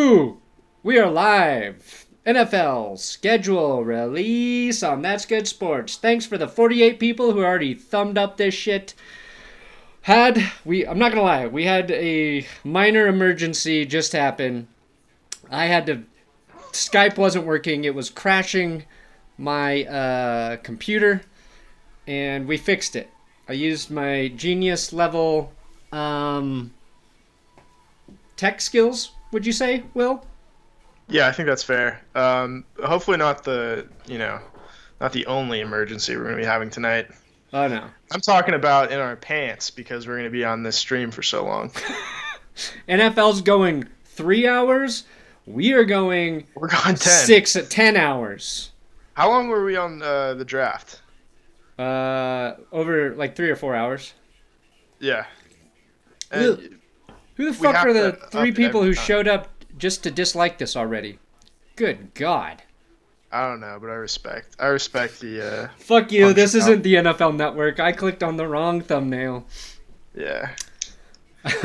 2. We are live. NFL schedule release on That's Good Sports. Thanks for the 48 people who already thumbed up this shit. I'm not gonna lie, we had a minor emergency just happen. Skype wasn't working. It was crashing my computer, and we fixed it. I used my genius level tech skills, would you say, Will? Yeah, I think that's fair. Hopefully not the only emergency we're going to be having tonight. Oh, no. I'm talking about in our pants because we're going to be on this stream for so long. NFL's going 3 hours. We're going 10 hours. How long were we on the draft? Over like 3 or 4 hours. Yeah. Who the fuck are the 3 people who showed up just to dislike this already? Good God. I don't know, but I respect the... Fuck you, this isn't the NFL Network. I clicked on the wrong thumbnail. Yeah.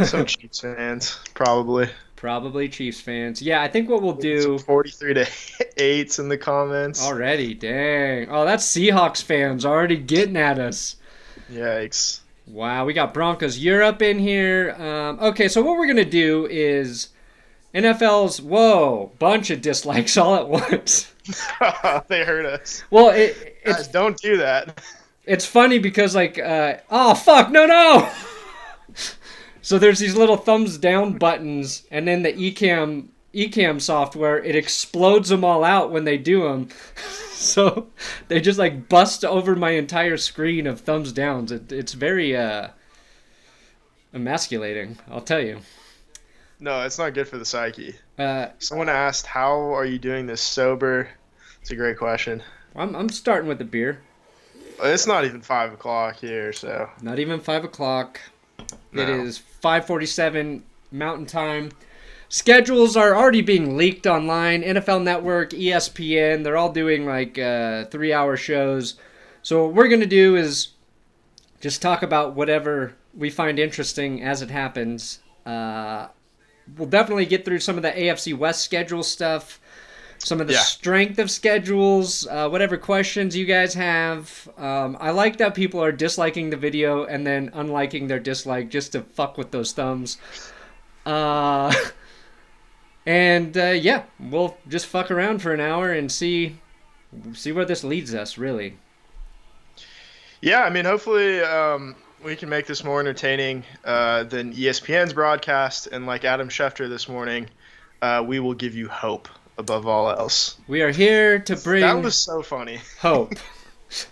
Some Chiefs fans, probably. Probably Chiefs fans. Yeah, I think what we'll do... 43-8 in the comments. Already, dang. Oh, that's Seahawks fans already getting at us. Yikes. Wow, we got Broncos Europe in here. Okay, so what we're going to do is NFL's, bunch of dislikes all at once. They hurt us. Well, Guys, don't do that. It's funny because, oh, fuck, no! So there's these little thumbs down buttons, and then the eCam software, it explodes them all out when they do them. So they just bust over my entire screen of thumbs downs. It's very emasculating, I'll tell you. No, it's not good for the psyche. Someone asked, how are you doing this sober? It's a great question. I'm starting with the beer. It's not even 5 o'clock here, so. Not even 5 o'clock. No. It is 5:47 Mountain Time. Schedules are already being leaked online. NFL Network, ESPN, they're all doing 3-hour shows. So what we're going to do is just talk about whatever we find interesting as it happens. We'll definitely get through some of the AFC West schedule stuff, some of the strength of schedules, whatever questions you guys have. I like that people are disliking the video and then unliking their dislike just to fuck with those thumbs. We'll just fuck around for an hour and see where this leads us, really. Yeah, I mean, hopefully we can make this more entertaining than ESPN's broadcast. And like Adam Schefter this morning, we will give you hope above all else. We are here to bring... That was so funny. Hope.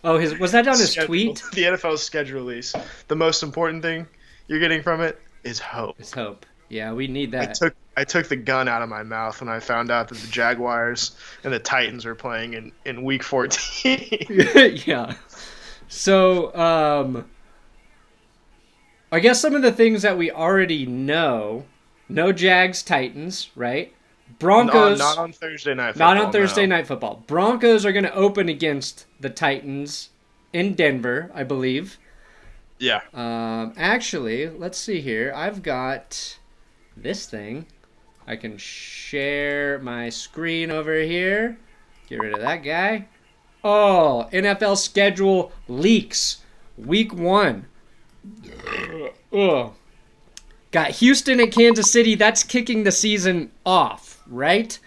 Oh, was that on his tweet? The NFL's schedule release. The most important thing you're getting from it is hope. It's hope. Yeah, we need that. I took the gun out of my mouth when I found out that the Jaguars and the Titans were playing in Week 14. Yeah. So, I guess some of the things that we already know. No Jags Titans, right? Broncos. Not on Thursday Night Football. Not on Thursday Night Football. Broncos are going to open against the Titans in Denver, I believe. Yeah. Actually, let's see here. I've got this thing. I can share my screen over here. Get rid of that guy. Oh, NFL schedule leaks. Week 1. Ugh. Got Houston at Kansas City. That's kicking the season off, right?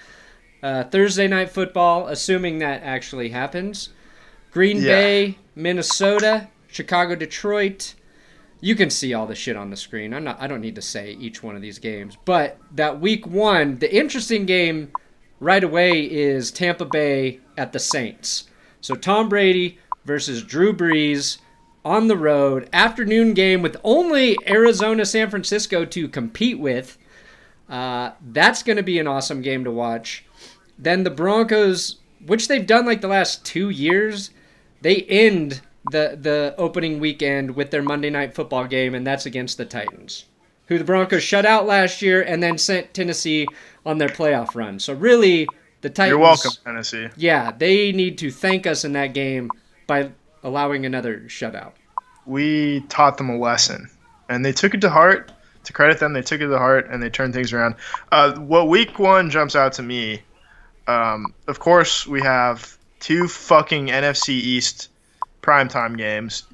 Thursday Night Football, assuming that actually happens. Green Bay, Minnesota, Chicago, Detroit. You can see all the shit on the screen. I don't need to say each one of these games. But that Week 1, the interesting game right away is Tampa Bay at the Saints. So Tom Brady versus Drew Brees on the road. Afternoon game with only Arizona, San Francisco to compete with. That's going to be an awesome game to watch. Then the Broncos, which they've done the last 2 years, they end the opening weekend with their Monday Night Football game, and that's against the Titans, who the Broncos shut out last year and then sent Tennessee on their playoff run. So really, the Titans... You're welcome, Tennessee. Yeah, they need to thank us in that game by allowing another shutout. We taught them a lesson, and they took it to heart, To credit them, they took it to the heart and they turned things around. What week 1 jumps out to me, of course, we have 2 fucking NFC East primetime games.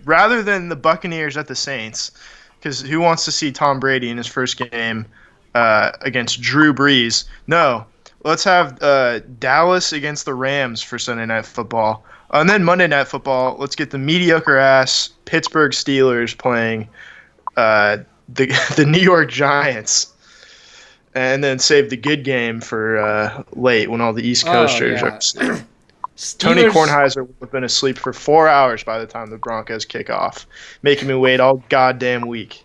Rather than the Buccaneers at the Saints, because who wants to see Tom Brady in his first game against Drew Brees? No. Let's have Dallas against the Rams for Sunday Night Football. And then Monday Night Football, let's get the mediocre-ass Pittsburgh Steelers playing the New York Giants. And then save the good game for late when all the East Coasters are asleep. Tony Kornheiser would have been asleep for 4 hours by the time the Broncos kick off, making me wait all goddamn week.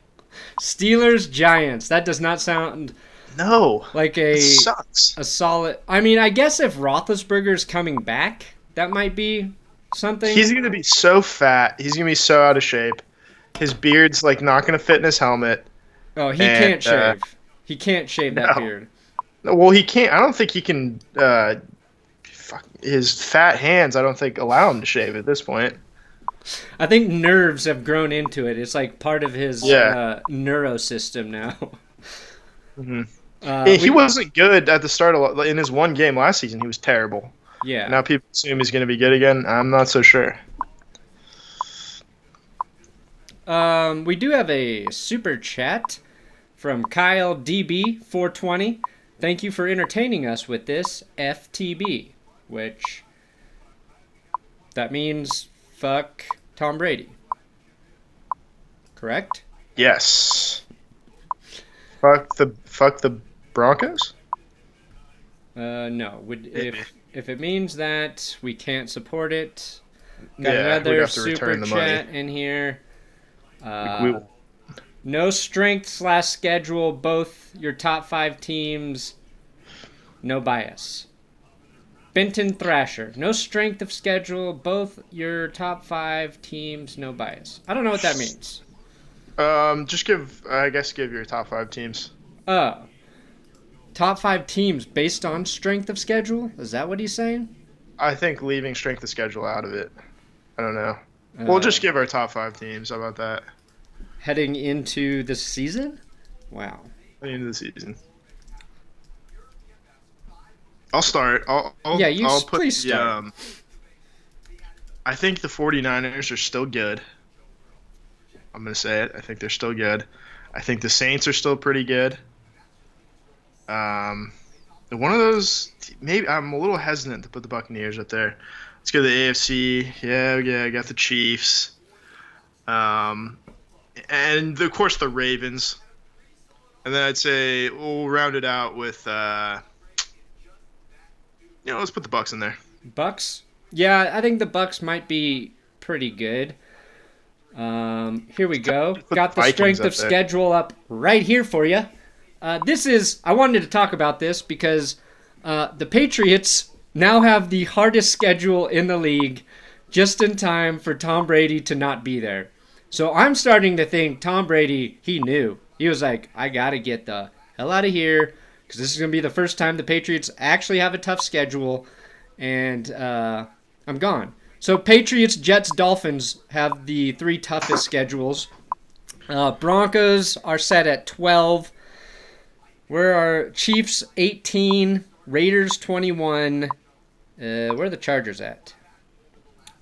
Steelers Giants. That does not sound like it sucks. A solid. I mean, I guess if Roethlisberger's coming back, that might be something. He's going to be so fat. He's going to be so out of shape. His beard's like not going to fit in his helmet. Oh, can't shave. He can't shave that beard. Well, he can't. I don't think he can. His fat hands, I don't think, allow him to shave at this point. I think nerves have grown into it. It's like part of his neuro system now. Mm-hmm. He wasn't good at the start in his one game last season. He was terrible. Yeah. Now people assume he's going to be good again. I'm not so sure. We do have a super chat from Kyle DB420. Thank you for entertaining us with this FTB, which that means fuck Tom Brady. Correct? Yes. Fuck the Broncos? No. If it means that, we can't support it. Got another super chat in here. No strength/schedule, both your top 5 teams, no bias. Benton Thrasher, no strength of schedule, both your top 5 teams, no bias. I don't know what that means. Just give your top 5 teams. Top 5 teams based on strength of schedule? Is that what he's saying? I think leaving strength of schedule out of it. I don't know. We'll just give our top 5 teams. How about that? Heading into the season? Wow. Heading into the season. I'll start. Please start. I think the 49ers are still good. I'm going to say it. I think they're still good. I think the Saints are still pretty good. One of those, maybe I'm a little hesitant to put the Buccaneers up there. Let's go to the AFC. Yeah, I got the Chiefs. And, of course, the Ravens. And then I'd say we'll round it out with, let's put the Bucs in there. Bucs? Yeah, I think the Bucs might be pretty good. Here we go. Got the strength of schedule up right here for you. I wanted to talk about this because the Patriots now have the hardest schedule in the league just in time for Tom Brady to not be there. So I'm starting to think Tom Brady, he knew. He was like, I got to get the hell out of here because this is going to be the first time the Patriots actually have a tough schedule, and I'm gone. So Patriots, Jets, Dolphins have the 3 toughest schedules. Broncos are set at 12. Where are Chiefs 18, Raiders 21. Where are the Chargers at?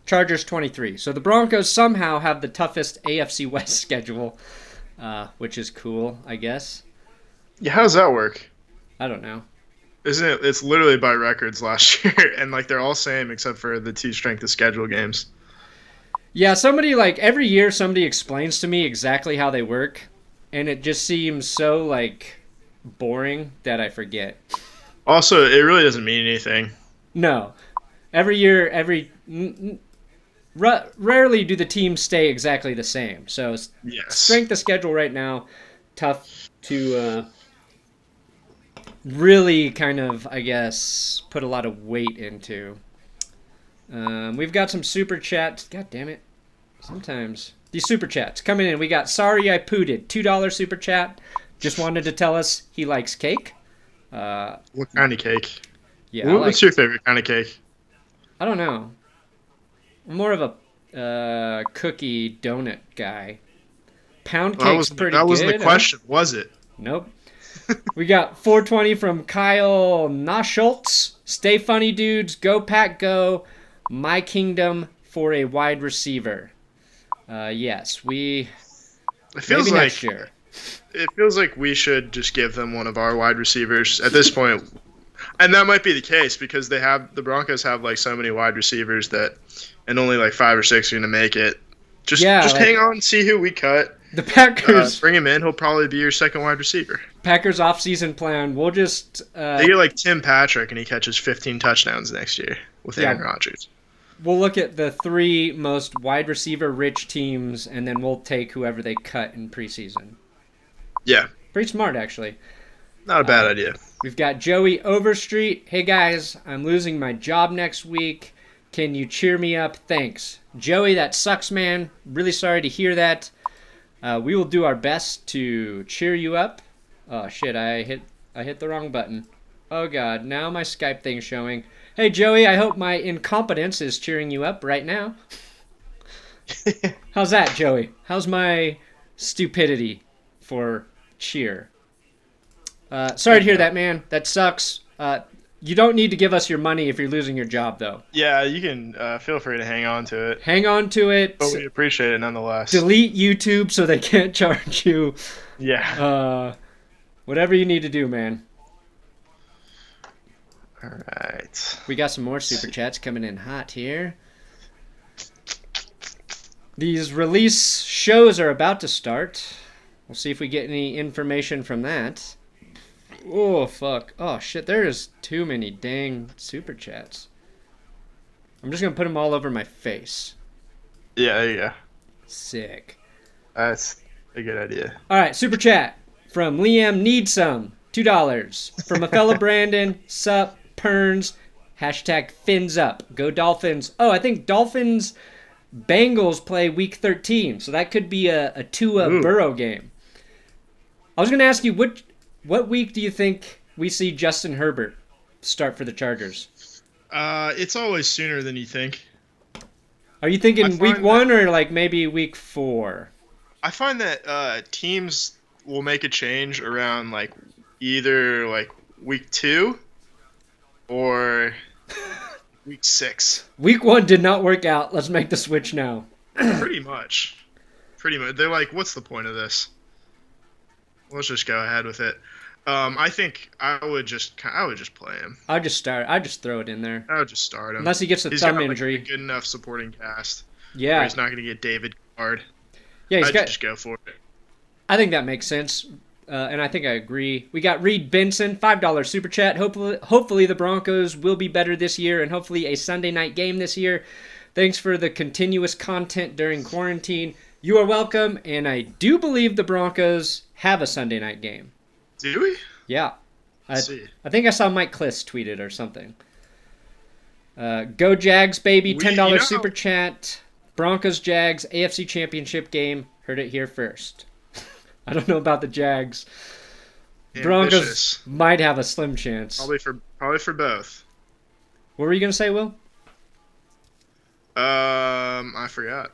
Chargers 23. So the Broncos somehow have the toughest AFC West schedule, which is cool, I guess. Yeah, how does that work? I don't know. Isn't it? It's literally by records last year, and they're all same except for the 2 strength of schedule games. Yeah, every year somebody explains to me exactly how they work, and it just seems so boring that I forget. Also, it really doesn't mean anything. No. Every year, rarely do the teams stay exactly the same. So strength of schedule right now, tough to really kind of, I guess, put a lot of weight into. We've got some super chats. God damn it. Sometimes these super chats coming in. We got Sorry I Pooted, $2 super chat. Just wanted to tell us he likes cake. What kind of cake? Yeah. What's your favorite kind of cake? I don't know. I'm more of a cookie donut guy. Pound cake's pretty good. That wasn't the question, was it? Nope. We got 420 from Kyle Naschultz. Stay funny, dudes. Go Pack, go. My kingdom for a wide receiver. Yes, we. It feels maybe like next year. It feels like we should just give them one of our wide receivers at this point, and that might be the case because the Broncos have like so many wide receivers and only like 5 or 6 are going to make it. Just hang on, see who we cut. The Packers bring him in. He'll probably be your second wide receiver. Packers off-season plan. We'll just they get like Tim Patrick, and he catches 15 touchdowns next year with Aaron Rodgers. We'll look at the 3 most wide receiver-rich teams, and then we'll take whoever they cut in preseason. Yeah. Pretty smart, actually. Not a bad idea. We've got Joey Overstreet. Hey, guys, I'm losing my job next week. Can you cheer me up? Thanks. Joey, that sucks, man. Really sorry to hear that. We will do our best to cheer you up. Oh, shit, I hit the wrong button. Oh, God, now my Skype thing's showing. Hey, Joey, I hope my incompetence is cheering you up right now. How's that, Joey? How's my stupidity for cheer? Sorry to hear that, man. That sucks. You don't need to give us your money if you're losing your job, though. Yeah, you can feel free to hang on to it. Hang on to it. But we appreciate it nonetheless. Delete YouTube so they can't charge you. Yeah. Whatever you need to do, man. All right. We got some more super chats coming in hot here. These release shows are about to start. We'll see if we get any information from that. Oh, fuck. Oh, shit. There is too many dang super chats. I'm just going to put them all over my face. Yeah, there you go. Sick. That's a good idea. All right, super chat from Liam Need Some. $2. From a fellow Brandon. Sup, Perns. Hashtag fins up. Go Dolphins. Oh, I think Dolphins Bengals play week 13. So that could be a Tua Burrow game. I was going to ask you, what week do you think we see Justin Herbert start for the Chargers? It's always sooner than you think. Are you thinking week 1 or like maybe week 4? I find that teams will make a change around like either like week 2 or week 6. Week 1 did not work out. Let's make the switch now. Pretty much. They're like, what's the point of this? Let's just go ahead with it. I think I would just play him. I'd just throw it in there. I would just start him. Unless he gets a thumb injury. Like, a good enough supporting cast. Yeah. Where he's not going to get David Card. Yeah, just go for it. I think that makes sense. And I think I agree. We got Reed Benson, $5 super chat. Hopefully the Broncos will be better this year and hopefully a Sunday night game this year. Thanks for the continuous content during quarantine. You are welcome, and I do believe the Broncos have a Sunday night game. Do we? Yeah. Let's see. I think I saw Mike Kliss tweet it or something. Go Jags, baby. $10 super chat. Broncos, Jags, AFC Championship game. Heard it here first. I don't know about the Jags. Ambitious. Broncos might have a slim chance. Probably for both. What were you going to say, Will? I forgot.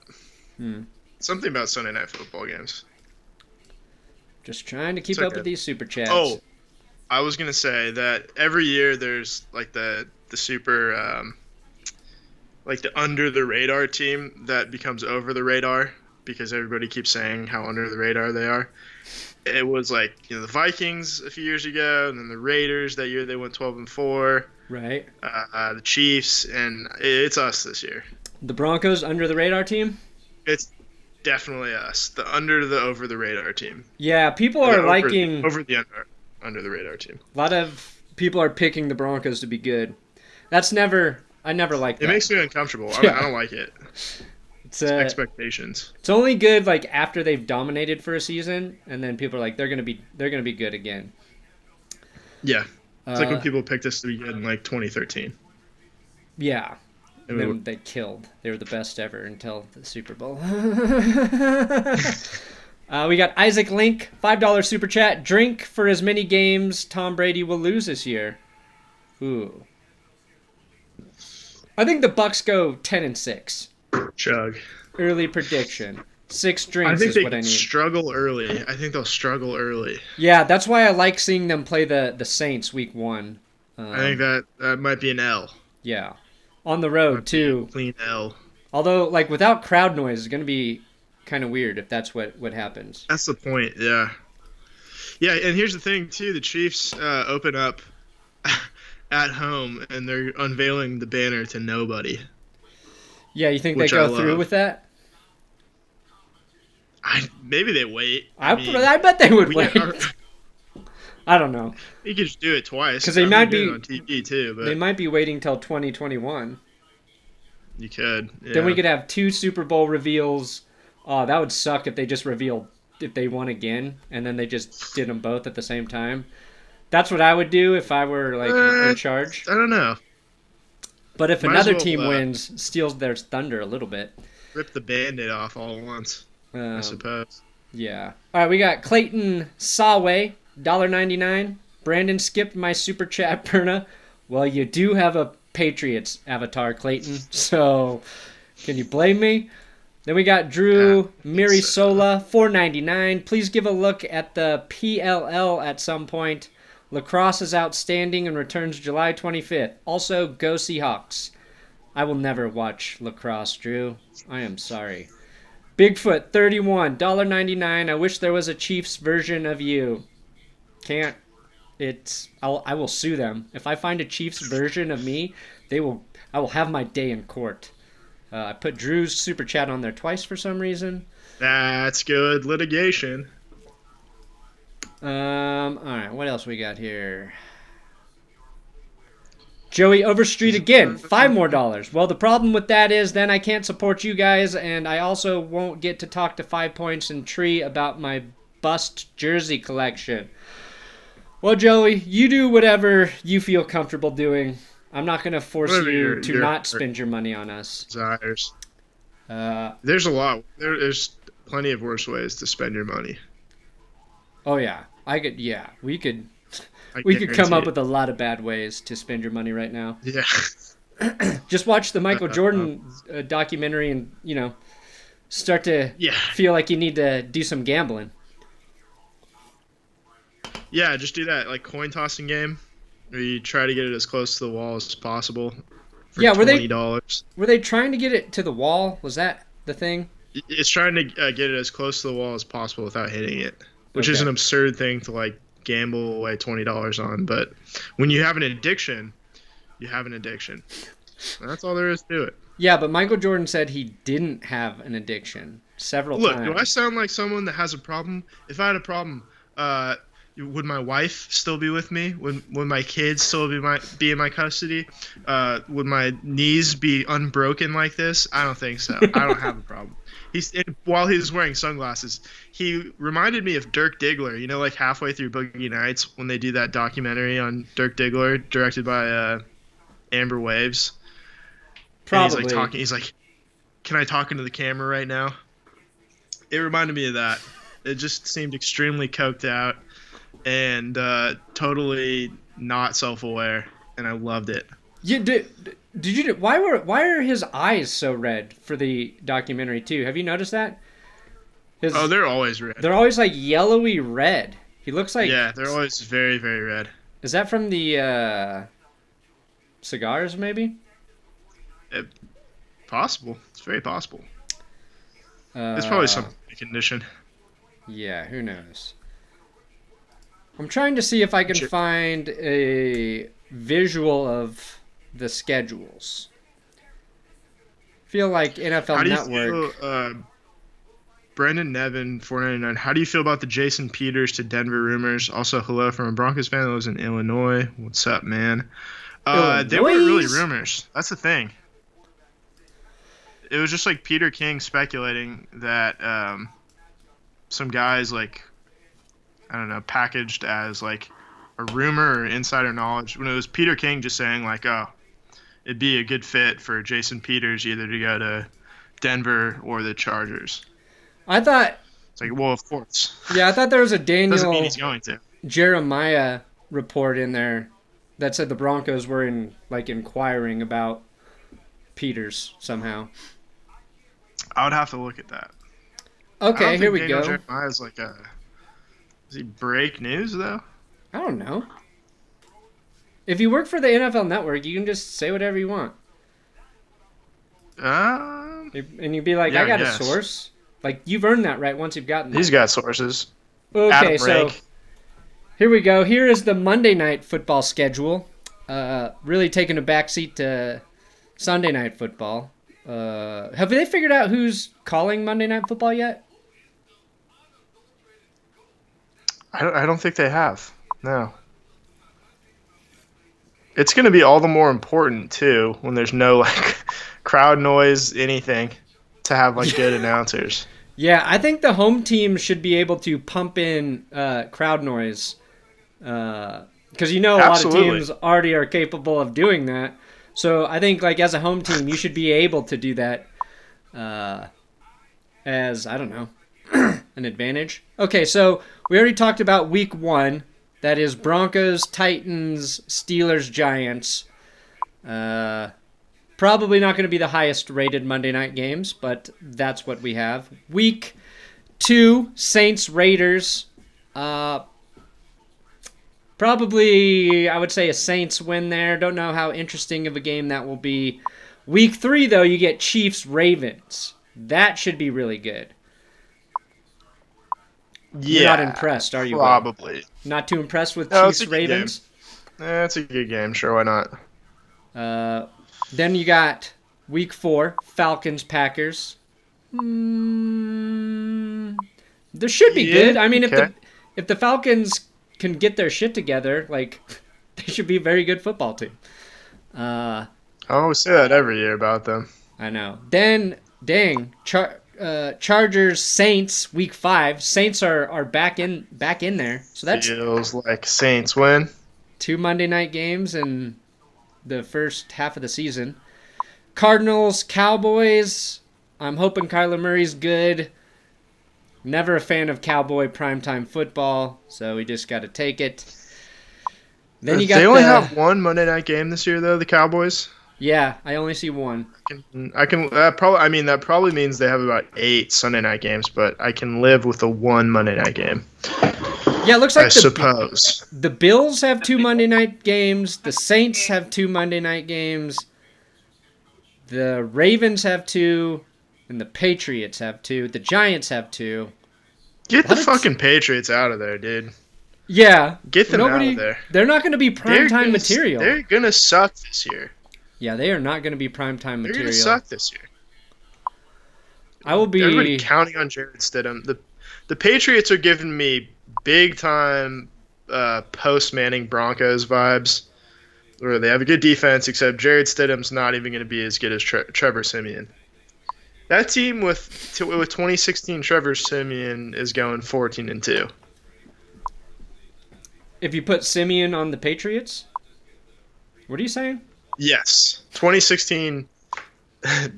Something about Sunday night football games. Just trying to keep up with these super chats. Oh, I was gonna say that every year there's like the super like the under the radar team that becomes over the radar because everybody keeps saying how under the radar they are. It was like the Vikings a few years ago, and then the Raiders that year they went 12-4. Right. The Chiefs, and it's us this year. The Broncos under the radar team. It's definitely us, the under the over the radar team. Yeah, people are liking over the under the radar team. A lot of people are picking the Broncos to be good. I never liked that. It makes me uncomfortable. I don't like it. It's expectations. It's only good like after they've dominated for a season, and then people are like they're gonna be good again. Yeah, it's like when people picked us to be good in like 2013. Yeah. And then they killed. They were the best ever until the Super Bowl. We got Isaac Link, $5 super chat. Drink for as many games Tom Brady will lose this year. Ooh. I think the Bucs go 10-6. Chug. Early prediction. 6 I drinks think is they what I can need. struggle early. I think they'll struggle early. Yeah, that's why I like seeing them play the Saints week 1. I think that might be an L. Yeah. On the road, Might be too. a clean L. Although, like, without crowd noise, it's going to be kind of weird if that's what happens. That's the point, yeah. Yeah, and here's the thing, too. The Chiefs open up at home, and they're unveiling the banner to nobody. Yeah, you think they Which go I through love. with that? Maybe they wait. I bet they would wait. You I don't know. could just do it twice. 'Cause they might do be- it on TV, too, but They might be waiting till 2021. you could. Yeah. Then we could have 2 Super Bowl reveals. Oh, that would suck if they just revealed if they won again, and then they just did them both at the same time. That's what I would do if I were in charge. I don't know. But if Might as another well, team wins, steals their thunder a little bit. Rip the Band-Aid off all at once, I suppose. Yeah. All right, we got Clayton Saway, $1.99. Brandon skipped my super chat, Perna. Well, you do have a Patriots avatar, Clayton, so can you blame me? Then we got Drew Mirisola, $4.99. Please give a look at the PLL at some point. Lacrosse is outstanding and returns July 25th. Also, go Seahawks. I will never watch lacrosse, Drew. I am sorry. Bigfoot, $31, $1.99. I wish there was a Chiefs version of you. Can't. I will sue them. If I find a Chiefs version of me, I will have my day in court. I put Drew's super chat on there twice for some reason. That's good litigation. All right, what else we got here? Joey Overstreet again, $5 more. Well, the problem with that is then I can't support you guys, and I also won't get to talk to 5 Points and Tree about my bust jersey collection. Well, Joey, you do whatever you feel comfortable doing. I'm not going to force you to not spend your money on us. Desires. There's a lot. There's plenty of worse ways to spend your money. Oh yeah, we could guarantee come up it. with a lot of bad ways to spend your money right now. Yeah. Just watch the Michael Jordan documentary and, start to feel like you need to do some gambling. Yeah, just do that like coin tossing game where you try to get it as close to the wall as possible for $20. Were they trying to get it to the wall? Was that the thing? It's trying to get it as close to the wall as possible without hitting it, which is an absurd thing to like gamble away $20 on. But when you have an addiction, you have an addiction. That's all there is to it. Yeah, but Michael Jordan said he didn't have an addiction several times. Look, do I sound like someone that has a problem? If I had a problem, would my wife still be with me? Would my kids still be in my custody? Would my knees be unbroken like this? I don't think so. I don't have a problem. While he was wearing sunglasses, he reminded me of Dirk Diggler. Like halfway through Boogie Nights when they do that documentary on Dirk Diggler, directed by Amber Waves. Probably. And he's like talking. He's like, "Can I talk into the camera right now?" It reminded me of that. It just seemed extremely coked out and totally not self-aware, and I loved it. Did you? Why are his eyes so red for the documentary too? Have you noticed that? They're always red. They're always like yellowy red. He looks like they're always very, very red. Is that from the cigars? Maybe. Possible. It's very possible. It's probably some condition. Yeah, who knows? I'm trying to see if I can find a visual of the schedules. Feel like NFL Network. Feel, Brendan Nevin, $4.99. How do you feel about the Jason Peters to Denver rumors? Also, hello from a Broncos fan that lives in Illinois. What's up, man? They weren't really rumors. That's the thing. It was just like Peter King speculating that some guys packaged as like a rumor or insider knowledge, when it was Peter King just saying like, oh, it'd be a good fit for Jason Peters either to go to Denver or the Chargers. I thought it's like, well, of course. Yeah, I thought there was a Daniel doesn't mean he's going to. Jeremiah report in there that said the Broncos were inquiring about Peters somehow. I would have to look at that. Okay, here we Daniel go. Jeremiah is like a. Does he break news though? I don't know. If you work for the NFL Network, you can just say whatever you want. And you'd be like, yeah, I got I a guess. source. Like, you've earned that right once you've gotten that. He's got sources. Okay, Adam so Rank. here we go. Here is the Monday Night Football schedule. Really taking a backseat to Sunday Night Football. Have they figured out who's calling Monday Night Football yet? I don't think they have. No. It's going to be all the more important too when there's no like crowd noise, anything, to have like good announcers. Yeah, I think the home team should be able to pump in crowd noise because a lot of teams already are capable of doing that. So I think like as a home team, you should be able to do that as, I don't know, an advantage. Okay, so we already talked about week 1. That is Broncos, Titans, Steelers, Giants. Probably not going to be the highest rated Monday night games, but that's what we have. Week 2, Saints, Raiders. Probably, I would say a Saints win there. Don't know how interesting of a game that will be. Week 3, though, you get Chiefs, Ravens. That should be really good. You're not impressed, are you? Probably. Will? Not too impressed with Chiefs, Ravens? That's a good game. Sure, why not? Then you got week 4, Falcons, Packers. There should be good. I mean, if the Falcons can get their shit together, like they should be a very good football team. I always say that every year about them. I know. Then, Chargers, Saints, week 5. Saints are back in there. So that's feels like Saints win. 2 Monday night games in the first half of the season. Cardinals, Cowboys. I'm hoping Kyler Murray's good. Never a fan of Cowboy primetime football, so we just got to take it. Then you got they only have one Monday night game this year, though. The Cowboys. Yeah, I only see one. That probably means they have about 8 Sunday night games, but I can live with a 1 Monday night game. Yeah, it looks like suppose the Bills have 2 Monday night games. The Saints have 2 Monday night games. The Ravens have 2, and the Patriots have 2. The Giants have 2. Get the fucking Patriots out of there, dude. Yeah, get them out of there. They're not going to be primetime material. They're gonna suck this year. Yeah, they are not going to be primetime material. They're gonna suck this year. Everybody counting on Jared Stidham. The Patriots are giving me big time post Manning Broncos vibes, where they have a good defense, except Jared Stidham's not even going to be as good as Trevor Siemian. That team with 2016 Trevor Siemian is going 14-2. If you put Siemian on the Patriots, what are you saying? Yes, 2016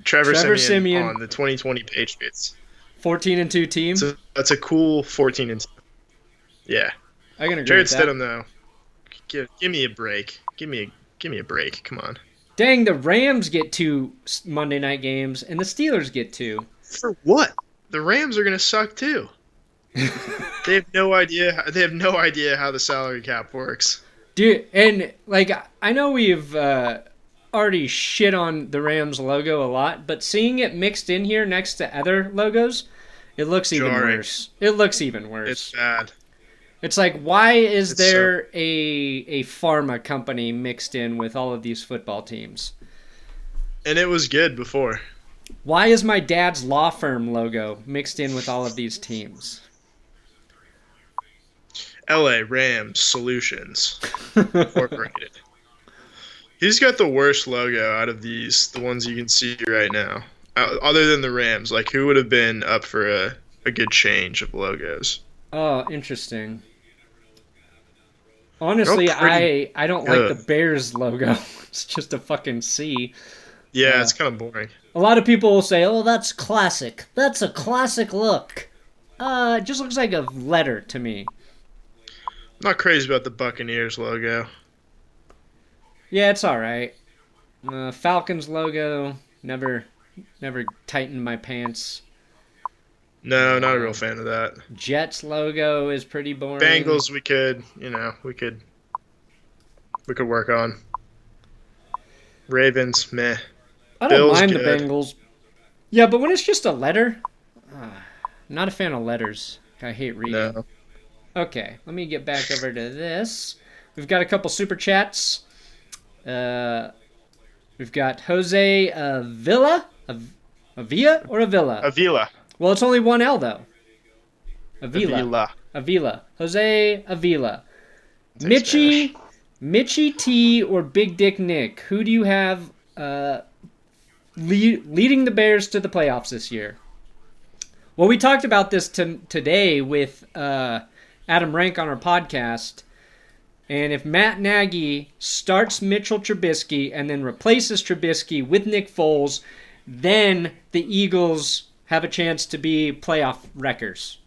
Trevor Siemian on the 2020 Patriots. 14-2 team. So that's a cool 14-2. Yeah, I can agree. Jared with that. Stidham though, give me a break. Give me a break. Come on. Dang, the Rams get 2 Monday night games, and the Steelers get 2. For what? The Rams are gonna suck too. They have no idea. They have no idea how the salary cap works. Dude, and like I know we've already shit on the Rams logo a lot, but seeing it mixed in here next to other logos, it looks even worse. It looks even worse. It's bad. It's like, why is there a pharma company mixed in with all of these football teams? And it was good before. Why is my dad's law firm logo mixed in with all of these teams? LA Rams Solutions Incorporated. He's got the worst logo out of the ones you can see right now. Other than the Rams, like who would have been up for a good change of logos? Oh, interesting. Honestly, I don't like the Bears logo. It's just a fucking C. Yeah, it's kind of boring. A lot of people will say, "Oh, that's classic. That's a classic look." It just looks like a letter to me. I'm not crazy about the Buccaneers logo. Yeah, it's all right. Falcons logo never tightened my pants. No, not a real fan of that. Jets logo is pretty boring. Bengals, we could work on. Ravens, meh. I don't Bills, mind good. the Bengals. Yeah, but when it's just a letter, not a fan of letters. I hate reading. No. Okay, let me get back over to this. We've got a couple super chats. We've got Jose Avila. Avila or Avila? Avila. Well, it's only one L, though. Avila. Avila. Jose Avila. Thanks, Mitchie T or Big Dick Nick? Who do you have leading the Bears to the playoffs this year? Well, we talked about this today with Adam Rank on our podcast. And if Matt Nagy starts Mitchell Trubisky and then replaces Trubisky with Nick Foles, then the Eagles have a chance to be playoff wreckers.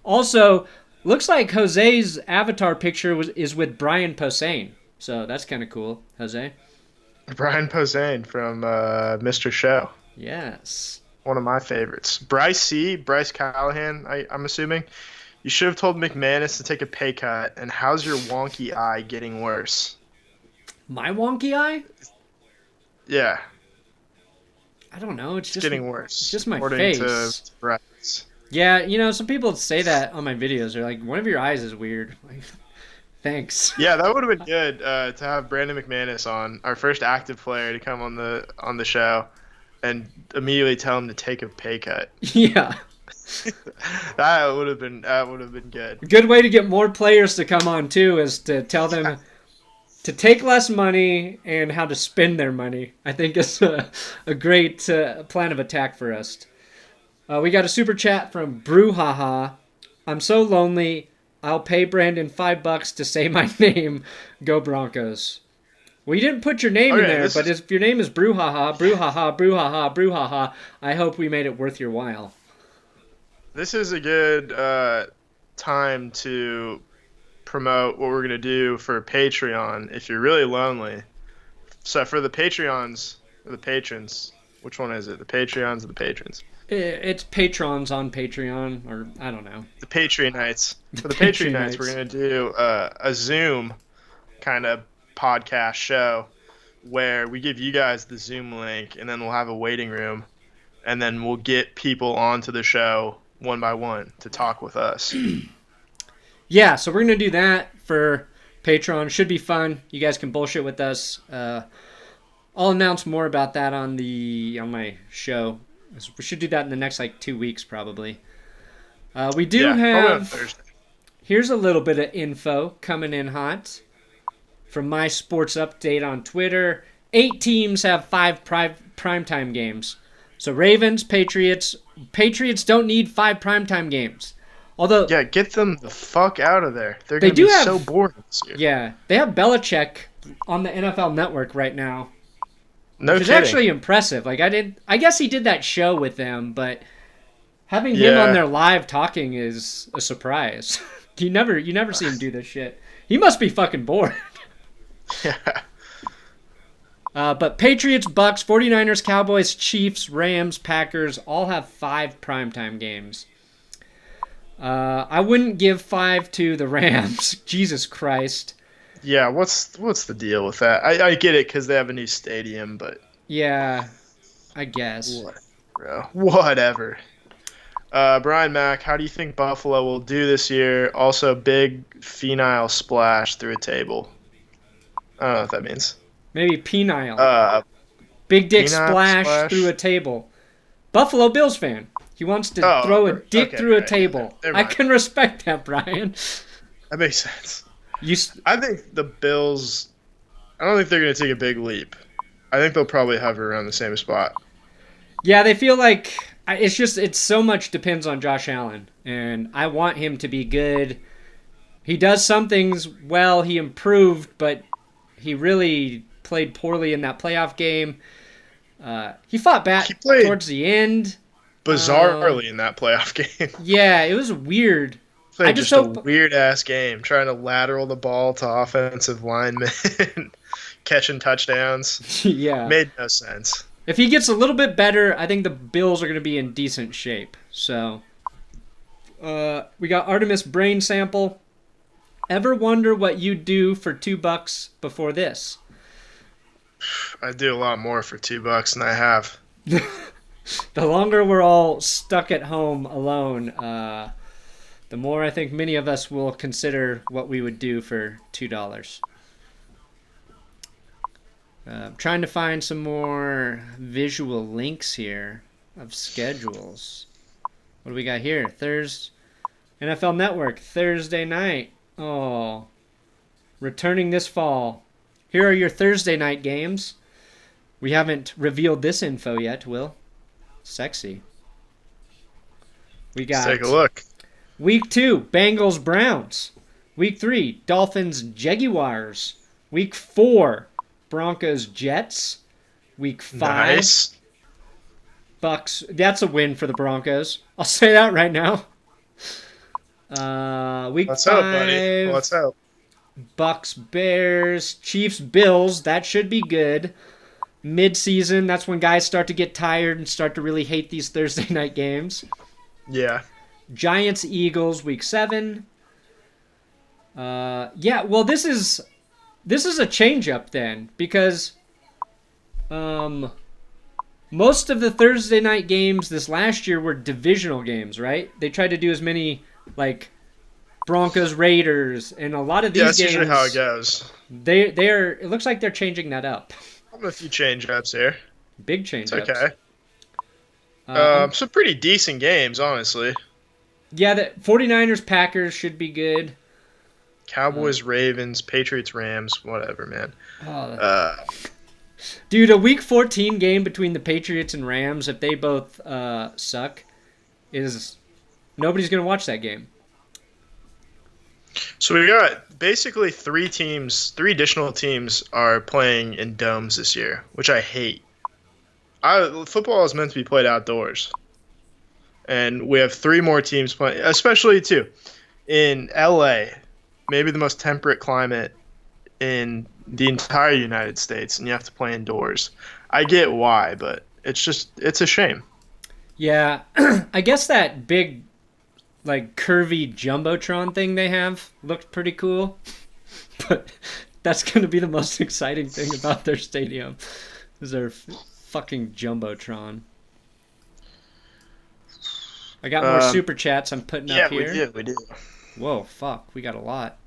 Also, looks like Jose's avatar picture is with Brian Posehn. So that's kind of cool, Jose. Brian Posehn from Mr. Show. Yes. One of my favorites. Bryce Callahan, I'm assuming. You should have told McManus to take a pay cut. And how's your wonky eye getting worse? My wonky eye? Yeah. I don't know. It's just getting worse. It's just my according face. To Bryce. Yeah, some people say that on my videos. They're like, one of your eyes is weird. Like, thanks. Yeah, that would have been good to have Brandon McManus on, our first active player, to come on the show and immediately tell him to take a pay cut. Yeah. That would have been good. A good way to get more players to come on too is to tell them to take less money and how to spend their money. I think is a great plan of attack for us. We got a super chat from Brouhaha. I'm so lonely. I'll pay Brandon $5 to say my name. Go Broncos. Well, you didn't put your name in there, but if your name is Brouhaha, I hope we made it worth your while. This is a good time to promote what we're going to do for Patreon if you're really lonely. So for the Patreons, or the patrons, which one is it? The Patreons or the patrons? It's patrons on Patreon, or I don't know. The Patreon nights. For the Patreon nights, we're going to do a Zoom kind of podcast show where we give you guys the Zoom link, and then we'll have a waiting room, and then we'll get people onto the show one by one to talk with us. Yeah, so we're going to do that for Patreon. Should be fun. You guys can bullshit with us. I'll announce more about that on my show. We should do that in the next 2 weeks probably. We do have Thursday. Here's a little bit of info coming in hot from my sports update on Twitter. 8 teams have 5 primetime games. So Ravens, Patriots don't need 5 primetime games. Although get them the fuck out of there. They're going to be so boring this year. Yeah, they have Belichick on the NFL Network right now. No which kidding. is actually impressive. I guess he did that show with them, but having him on there live talking is a surprise. you never see him do this shit. He must be fucking bored. Yeah. But Patriots, Bucks, 49ers, Cowboys, Chiefs, Rams, Packers all have 5 primetime games. I wouldn't give 5 to the Rams. Jesus Christ. Yeah, what's the deal with that? I get it because they have a new stadium, but... Yeah, I guess. Whatever. Brian Mack, how do you think Buffalo will do this year? Also, big penile splash through a table. I don't know what that means. Maybe penile. Big dick splash through a table. Buffalo Bills fan. He wants to throw a dick through a table. I can respect that, Brian. That makes sense. I think the Bills, I don't think they're going to take a big leap. I think they'll probably hover around the same spot. Yeah, they feel like it's so much depends on Josh Allen, and I want him to be good. He does some things well. He improved, but he really played poorly in that playoff game. He fought back towards the end. Bizarrely in that playoff game. Yeah, it was weird. Played just a weird-ass game, trying to lateral the ball to offensive linemen, catching touchdowns. Yeah. Made no sense. If he gets a little bit better, I think the Bills are going to be in decent shape. So, We got Artemis Brain Sample. Ever wonder what you'd do for $2 before this? I do a lot more for $2 than I have. The longer we're all stuck at home alone, the more I think many of us will consider what we would do for $2. I'm trying to find some more visual links here of schedules. What do we got here? NFL Network, Thursday night. Oh, returning this fall. Here are your Thursday night games. We haven't revealed this info yet, Will. Sexy. We got. Let's take a look. Week 2, Bengals Browns. Week 3, Dolphins Jaguars. Week 4, Broncos Jets. Week 5, nice. Bucks. That's a win for the Broncos. I'll say that right now. Week Let's 5. hope, buddy. Let's hope. Bucks Bears. Chiefs Bills. That should be good. Mid-season, that's when guys start to get tired and start to really hate these Thursday night games. Yeah. Giants Eagles Week 7. Yeah, well this is a change up then because most of the Thursday night games this last year were divisional games, right? They tried to do as many like Broncos Raiders and a lot of these games. That's usually how it goes. They're it looks like they're changing that up. A few change ups here. Big change ups. Okay. Some pretty decent games, honestly. Yeah, the 49ers Packers should be good. Cowboys Ravens, Patriots Rams, whatever, man. Dude, a Week 14 game between the Patriots and Rams, if they both suck, is nobody's gonna watch that game. So we got basically three additional teams are playing in domes this year, which I hate. Football is meant to be played outdoors. And we have 3 more teams playing, especially, too, in L.A., maybe the most temperate climate in the entire United States, and you have to play indoors. I get why, but it's a shame. Yeah, I guess that big like curvy jumbotron thing they have looked pretty cool, but that's going to be the most exciting thing about their stadium is their fucking jumbotron. I got more super chats I'm putting up here. Yeah, we do. Whoa, fuck, we got a lot.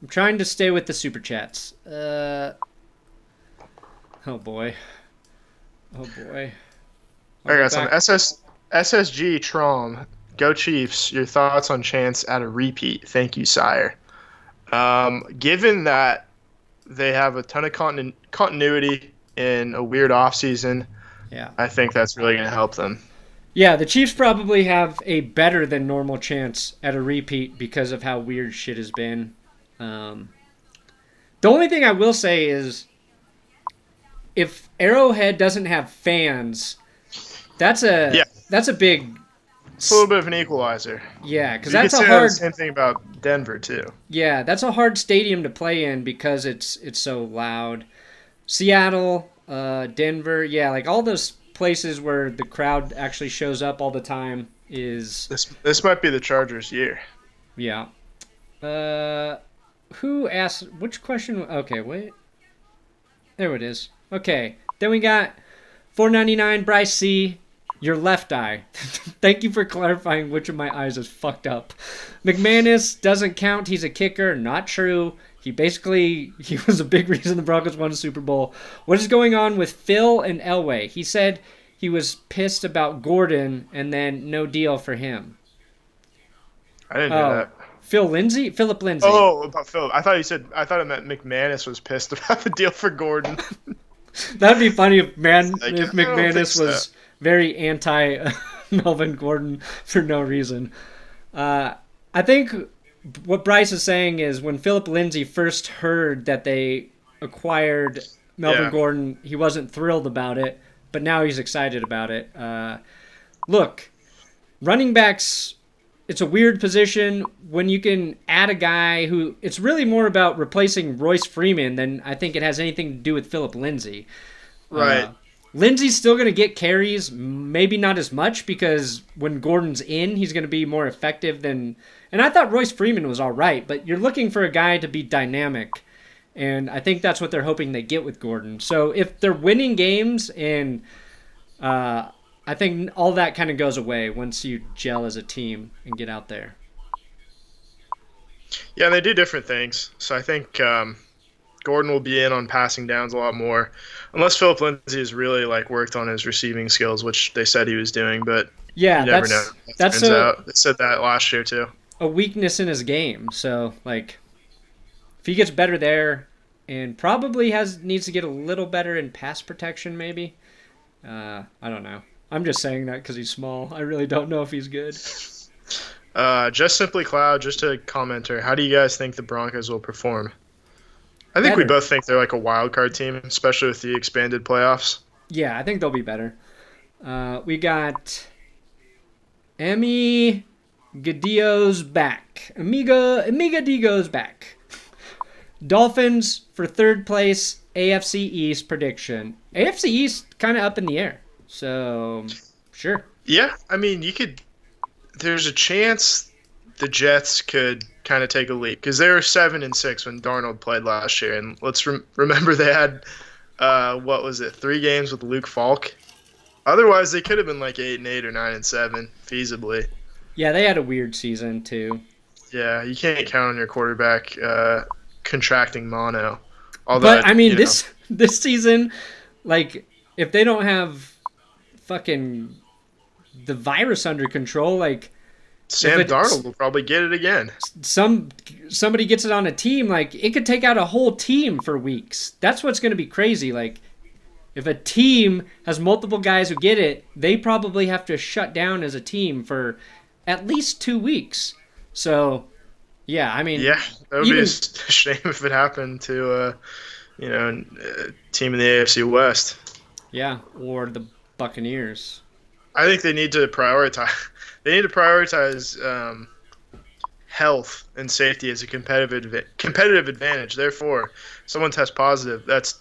I'm trying to stay with the super chats. Oh boy. I got some SSG Trom. Go Chiefs. Your thoughts on chance at a repeat? Thank you, sire. Given that they have a ton of continuity in a weird offseason, yeah, I think that's really going to help them. Yeah, the Chiefs probably have a better than normal chance at a repeat because of how weird shit has been. The only thing I will say is if Arrowhead doesn't have fans, that's a big... It's a little bit of an equalizer. Yeah, because that's a hard... Same thing about Denver, too. Yeah, that's a hard stadium to play in because it's so loud. Seattle, Denver, yeah, like all those places where the crowd actually shows up all the time is... This might be the Chargers' year. Yeah. Who asked... Which question... Okay, wait. There it is. Okay, then we got 499 Bryce C., your left eye. Thank you for clarifying which of my eyes is fucked up. McManus doesn't count. He's a kicker. Not true. He was a big reason the Broncos won a Super Bowl. What is going on with Phil and Elway? He said he was pissed about Gordon and then no deal for him. I didn't know that. Philip Lindsay. Oh, about Philip. I thought it meant McManus was pissed about the deal for Gordon. That'd be funny if McManus was very anti Melvin Gordon for no reason. I think what Bryce is saying is when Philip Lindsay first heard that they acquired Melvin Gordon, he wasn't thrilled about it, but now he's excited about it. Look, running backs, it's a weird position when you can add a guy who it's really more about replacing Royce Freeman than I think it has anything to do with Philip Lindsay. Right. Lindsey's still going to get carries, maybe not as much because when Gordon's in, he's going to be more effective than... And I thought Royce Freeman was all right, but you're looking for a guy to be dynamic, and I think that's what they're hoping they get with Gordon. So if they're winning games, and I think all that kind of goes away once you gel as a team and get out there. Yeah, they do different things. So I think Gordon will be in on passing downs a lot more, unless Philip Lindsay has really worked on his receiving skills, which they said he was doing. But yeah, you never know. They said that last year too. A weakness in his game. So if he gets better there, and probably needs to get a little better in pass protection, maybe. I don't know. I'm just saying that because he's small. I really don't know if he's good. Just Simply Cloud, just a commenter. How do you guys think the Broncos will perform? I think we both think they're a wild card team, especially with the expanded playoffs. Yeah, I think they'll be better. We got Amiga Dio's back. Amiga Dio's back. Dolphins for third place, AFC East prediction. AFC East kind of up in the air. So, sure. Yeah, I mean, there's a chance the Jets could kind of take a leap because they were 7-6 when Darnold played last year, and let's remember they had 3 games with Luke Falk. Otherwise, they could have been 8-8 or 9-7 feasibly. Yeah, they had a weird season too. Yeah, you can't count on your quarterback contracting mono. Although, but I mean, this season, if they don't have fucking the virus under control, Sam Darnold will probably get it again. Somebody gets it on a team, it could take out a whole team for weeks. That's what's going to be crazy. If a team has multiple guys who get it, they probably have to shut down as a team for at least 2 weeks. So, yeah, I mean... Yeah, that would be a shame if it happened to, a team in the AFC West. Yeah, or the Buccaneers. I think they need to prioritize... health and safety as a competitive advantage. Therefore, someone tests positive, that's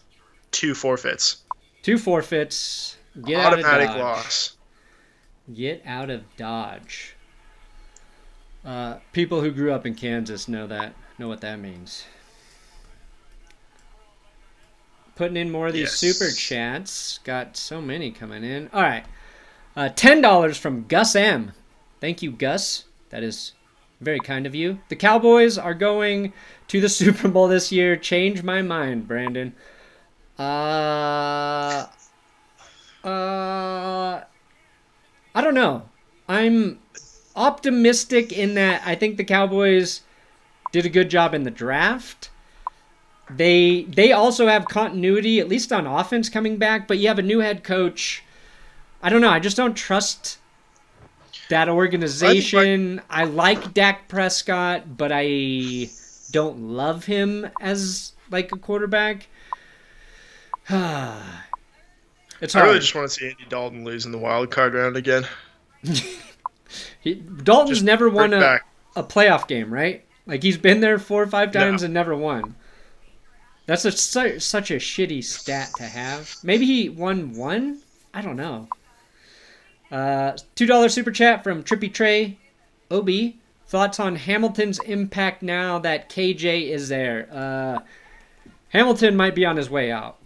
2 forfeits. 2 forfeits. Get automatic out of Dodge. Loss. Get out of Dodge. People who grew up in Kansas know what that means. Putting in more of these super chats. Got so many coming in. All right. $10 from Gus M. Thank you, Gus. That is very kind of you. The Cowboys are going to the Super Bowl this year. Change my mind, Brandon. I don't know. I'm optimistic in that I think the Cowboys did a good job in the draft. They also have continuity, at least on offense, coming back, but you have a new head coach. I don't know. I just don't trust that organization. I like Dak Prescott, but I don't love him as a quarterback. It's hard. I really just want to see Andy Dalton lose in the wild card round again. Dalton's never won a playoff game, right? He's been there 4 or 5 times and never won. That's such a shitty stat to have. Maybe he won 1? I don't know. $2 super chat from Trippy Trey. OB, thoughts on Hamilton's impact now that KJ is there? Hamilton might be on his way out.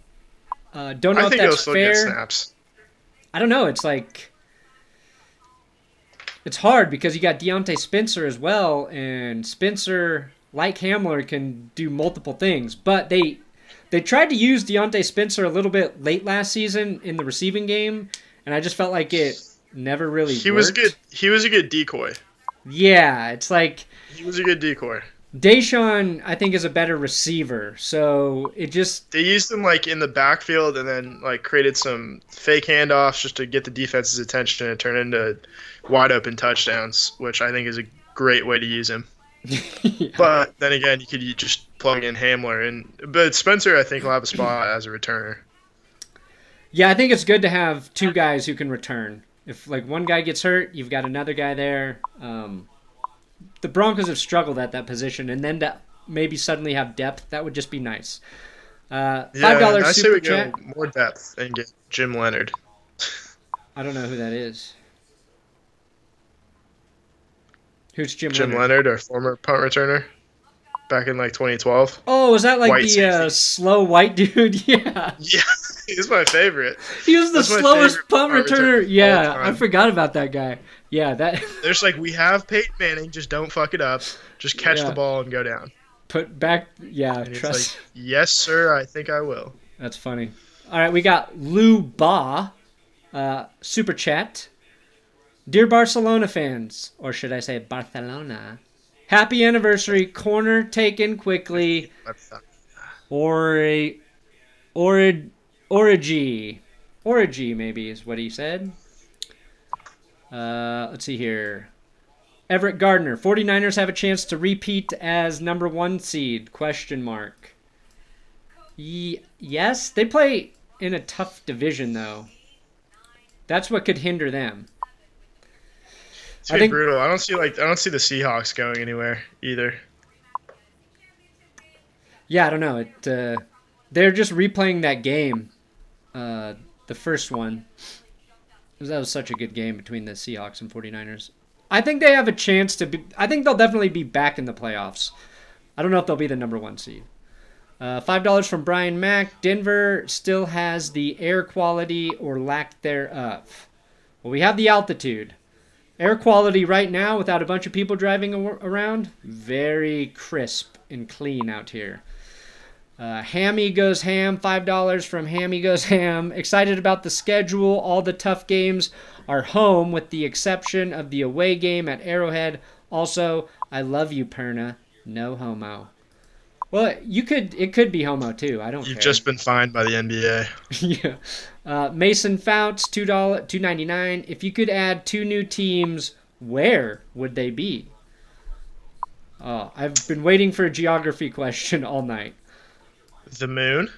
Don't know if that's fair. Get snaps. I don't know. It's it's hard because you got Deontay Spencer as well, and Spencer, like Hamler, can do multiple things. But they tried to use Deontay Spencer a little bit late last season in the receiving game, and I just felt like it never really worked. He was a good decoy. Yeah, it's he was a good decoy. Deshaun, I think, is a better receiver, so it just... They used him, in the backfield and then, created some fake handoffs just to get the defense's attention and turn into wide-open touchdowns, which I think is a great way to use him. Yeah. But then again, you could just plug in Hamler. But Spencer, I think, will have a spot as a returner. Yeah, I think it's good to have 2 guys who can return. If, one guy gets hurt, you've got another guy there. The Broncos have struggled at that position, and then to maybe suddenly have depth, that would just be nice. $5 I say super we chat. go more depth and get Jim Leonard. I don't know who that is. Who's Jim Jim Leonard? Leonard, our former punt returner, back in like 2012. Oh, was that like White the safety. slow white dude? Yeah. Yeah, he's my favorite. He was the That's my slowest favorite punt punt returner. returner of Yeah, all I time. forgot about that guy. Yeah, that There's like, we have Peyton Manning, just don't fuck it up. Just catch Yeah. the ball and go down. put back. Yeah, And it's trust. like, yes, sir, I think I will. That's funny. All right, we got Lou Ba, super chat. Dear Barcelona fans, or should I say Barcelona, happy anniversary. Corner taken quickly. Origi maybe is what he said. Let's see here. Everett Gardner, 49ers have a chance to repeat as number 1 seed, question mark. Yes, they play in a tough division though. That's what could hinder them. It's gonna be brutal. I don't see the Seahawks going anywhere either. Yeah, I don't know. They're just replaying that game, the first one. That was such a good game between the Seahawks and 49ers. I think they have a chance to be. I think they'll definitely be back in the playoffs. I don't know if they'll be the number 1 seed. $5 from Brian Mack. Denver still has the air quality or lack thereof. Well, we have the altitude. Air quality right now, without a bunch of people driving around, very crisp and clean out here. Hammy Goes Ham, $5 from Hammy Goes Ham. Excited about the schedule. All the tough games are home with the exception of the away game at Arrowhead. Also, I love you, Perna. No homo. Well, it could be homo too. I don't care. You've just been fined by the NBA. Yeah. Mason Fouts, $2.99. If you could add 2 new teams, where would they be? Oh, I've been waiting for a geography question all night. The moon.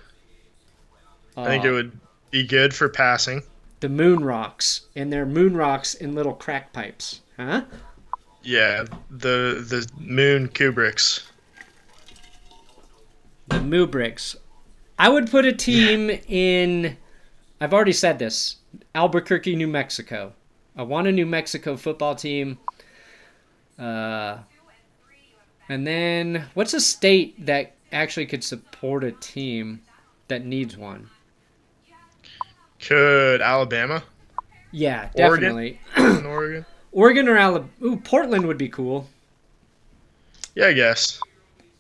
I think it would be good for passing. The moon rocks, and they're moon rocks in little crack pipes. Huh? Yeah, the moon Kubricks. The Moobricks. I would put a team in, I've already said this, Albuquerque, New Mexico. I want a New Mexico football team. And then, what's a state that actually could support a team that needs one? Could Alabama? Yeah, definitely. Oregon? Oregon or Alabama? Ooh, Portland would be cool. Yeah, I guess.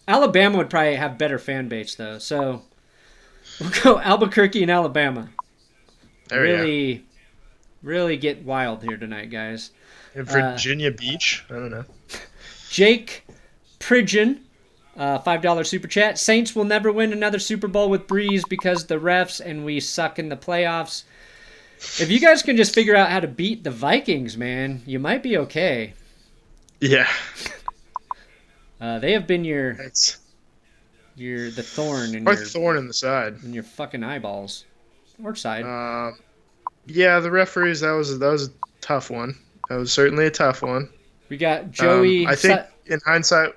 Alabama would probably have better fan base, though. So, we'll go Albuquerque and Alabama. Really get wild here tonight, guys. In Virginia Beach? I don't know. Jake Pridgeon, $5 super chat. Saints will never win another Super Bowl with Brees because the refs and we suck in the playoffs. If you guys can just figure out how to beat the Vikings, man, you might be okay. Yeah. They have been the thorn in thorn in the side. in your fucking eyeballs or side. Yeah, the referees. That was a tough one. That was certainly a tough one. We got Joey. I think in hindsight,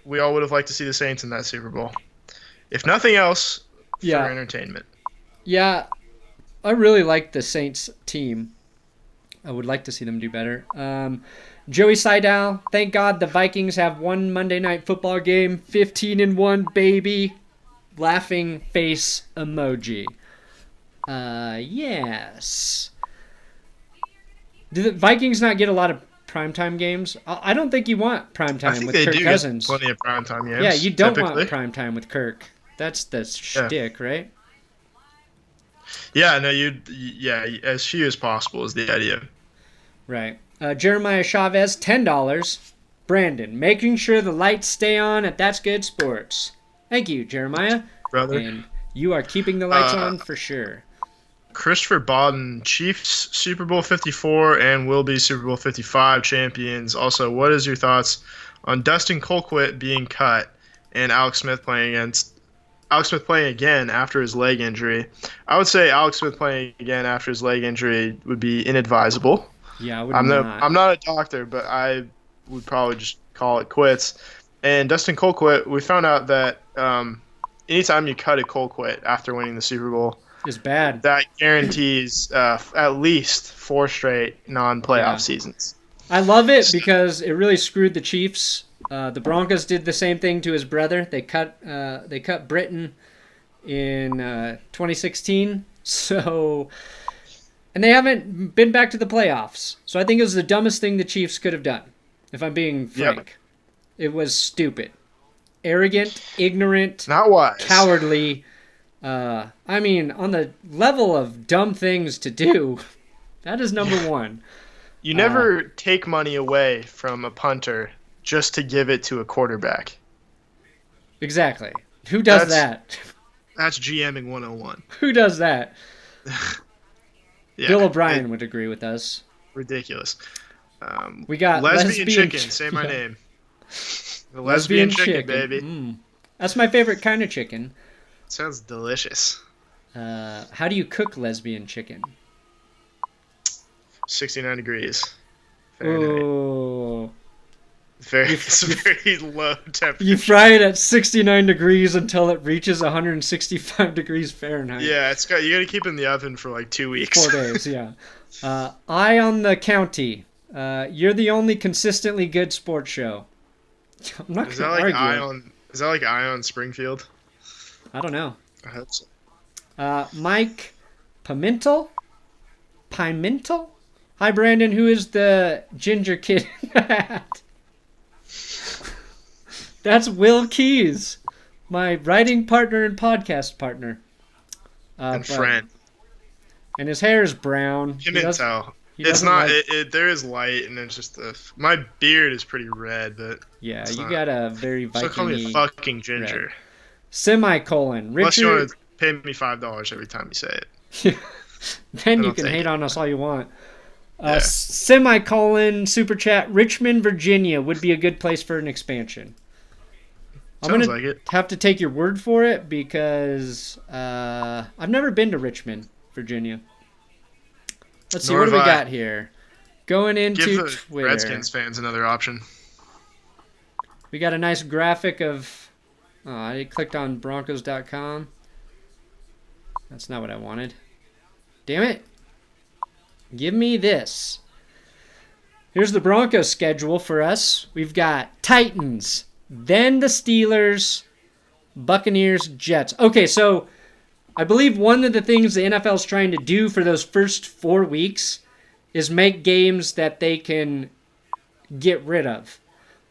we all would have liked to see the Saints in that Super Bowl, if nothing else, for entertainment. Yeah, I really like the Saints team. I would like to see them do better. Joey Seidel, thank God the Vikings have one Monday Night Football game. 15-1, baby. Laughing face emoji. Yes. Do the Vikings not get a lot of primetime games? I don't think you want primetime with Kirk Cousins. Plenty of primetime games. Yeah, you don't want primetime with Kirk. That's the shtick, right? Yeah, no, as few as possible is the idea. Right. Jeremiah Chavez, $10. Brandon, making sure the lights stay on at That's Good Sports. Thank you, Jeremiah. Brother. And you are keeping the lights on for sure. Christopher Bodden, Chiefs Super Bowl 54 and will be Super Bowl 55 champions. Also, what is your thoughts on Dustin Colquitt being cut and Alex Smith playing again after his leg injury? I would say Alex Smith playing again after his leg injury would be inadvisable. Yeah, I would I'm not a doctor, but I would probably just call it quits. And Dustin Colquitt, we found out that anytime you cut a cold quit after winning the Super Bowl, is bad. That guarantees at least 4 straight non-playoff seasons. I love it because it really screwed the Chiefs. The Broncos did the same thing to his brother. They cut Britton in 2016. So, and they haven't been back to the playoffs. So I think it was the dumbest thing the Chiefs could have done, if I'm being frank. Yep. It was stupid, arrogant, ignorant, not wise, cowardly. I mean, on the level of dumb things to do, that is number one. You never take money away from a punter just to give it to a quarterback. Exactly. Who does that? That's GMing 101. Who does that? Bill O'Brien would agree with us. Ridiculous. We got lesbian chicken. Say my name. The lesbian chicken, baby. That's my favorite kind of chicken. Sounds delicious. How do you cook lesbian chicken? 69 degrees Fahrenheit. Oh. It's a very low temperature. You fry it at 69 degrees until it reaches 165 degrees Fahrenheit. Yeah, you got to keep it in the oven for like 2 weeks. 4 days, yeah. Eye on the County. You're the only consistently good sports show. I'm not going to argue. Is that like Eye on Springfield? I don't know. I hope so. Mike Pimentel? Hi, Brandon. Who is the ginger kid in the hat? That's Will Keys, my writing partner and podcast partner. And friend. And his hair is brown. Pimentel. It's not. There is light, and it's just my beard is pretty red, but yeah, you got a very Viking-y. So call me a fucking ginger. Red. Semicolon. Richard. Unless you want to pay me $5 every time you say it. Then you can hate on us all you want. Semicolon super chat. Richmond, Virginia would be a good place for an expansion. I'm going to have to take your word for it because I've never been to Richmond, Virginia. Let's see, what do we got here? Going into Give the Twitter. Redskins fans another option. We got a nice graphic of... Oh, I clicked on Broncos.com. That's not what I wanted. Damn it. Give me this. Here's the Broncos schedule for us. We've got Titans, then the Steelers, Buccaneers, Jets. Okay, so I believe one of the things the NFL's trying to do for those first 4 weeks is make games that they can get rid of.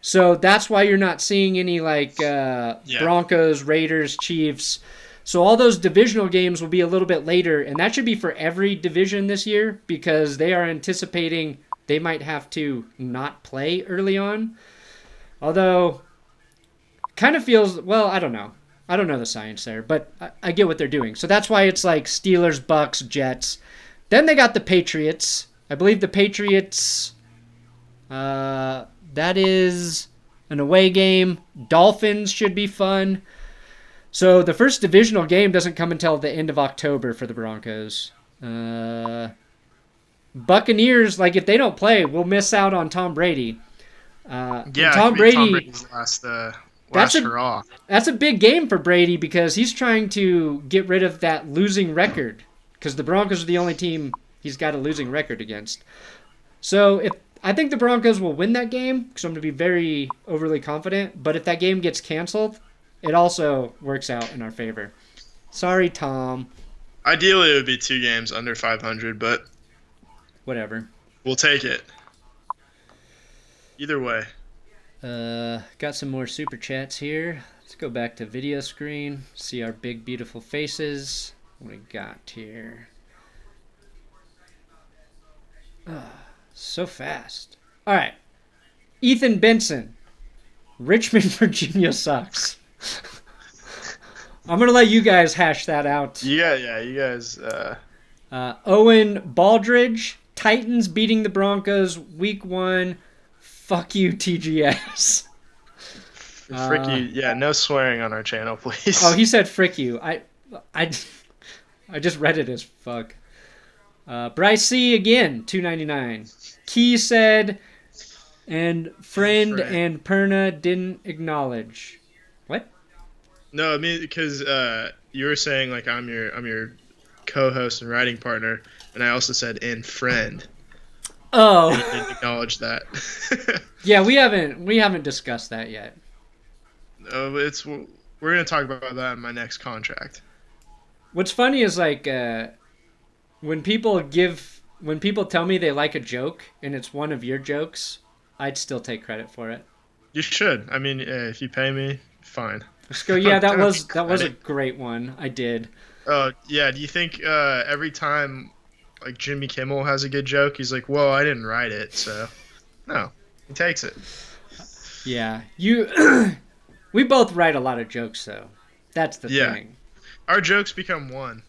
So that's why you're not seeing any Broncos, Raiders, Chiefs. So all those divisional games will be a little bit later, and that should be for every division this year because they are anticipating they might have to not play early on. Although, kind of feels, well, I don't know. I don't know the science there, but I get what they're doing. So that's why it's like Steelers, Bucks, Jets. Then they got the Patriots. I believe the Patriots, that is an away game. Dolphins should be fun. So the first divisional game doesn't come until the end of October for the Broncos. Buccaneers, if they don't play, we'll miss out on Tom Brady. Tom Brady's last hurrah. That's a big game for Brady because he's trying to get rid of that losing record because the Broncos are the only team he's got a losing record against. So I think the Broncos will win that game because I'm going to be very overly confident. But if that game gets canceled, it also works out in our favor. Sorry, Tom. Ideally, it would be 2 games under 500, but whatever. We'll take it. Either way. Got some more super chats here. Let's go back to video screen. See our big, beautiful faces. What we got here? So fast. All right. Ethan Benson. Richmond, Virginia sucks. I'm going to let you guys hash that out. Yeah, you guys. Owen Baldridge. Titans beating the Broncos week 1. Fuck you, TGS. Frick you. Yeah, no swearing on our channel, please. Oh, he said frick you. I just read it as fuck. Bryce C. again, $2.99. Key said, and friend and Perna didn't acknowledge. What? No, I mean because you were saying like I'm your co-host and writing partner, and I also said and friend. Oh, and you didn't acknowledge that. yeah, we haven't discussed that yet. We're gonna talk about that in my next contract. What's funny is like when people tell me they like a joke and it's one of your jokes, I'd still take credit for it. You should. I mean, if you pay me, fine. Just go, yeah, that was a great one. I did. Yeah. Do you think every time like Jimmy Kimmel has a good joke, he's like, "Whoa, I didn't write it," so no, he takes it. Yeah, we both write a lot of jokes though. That's the thing. Our jokes become one.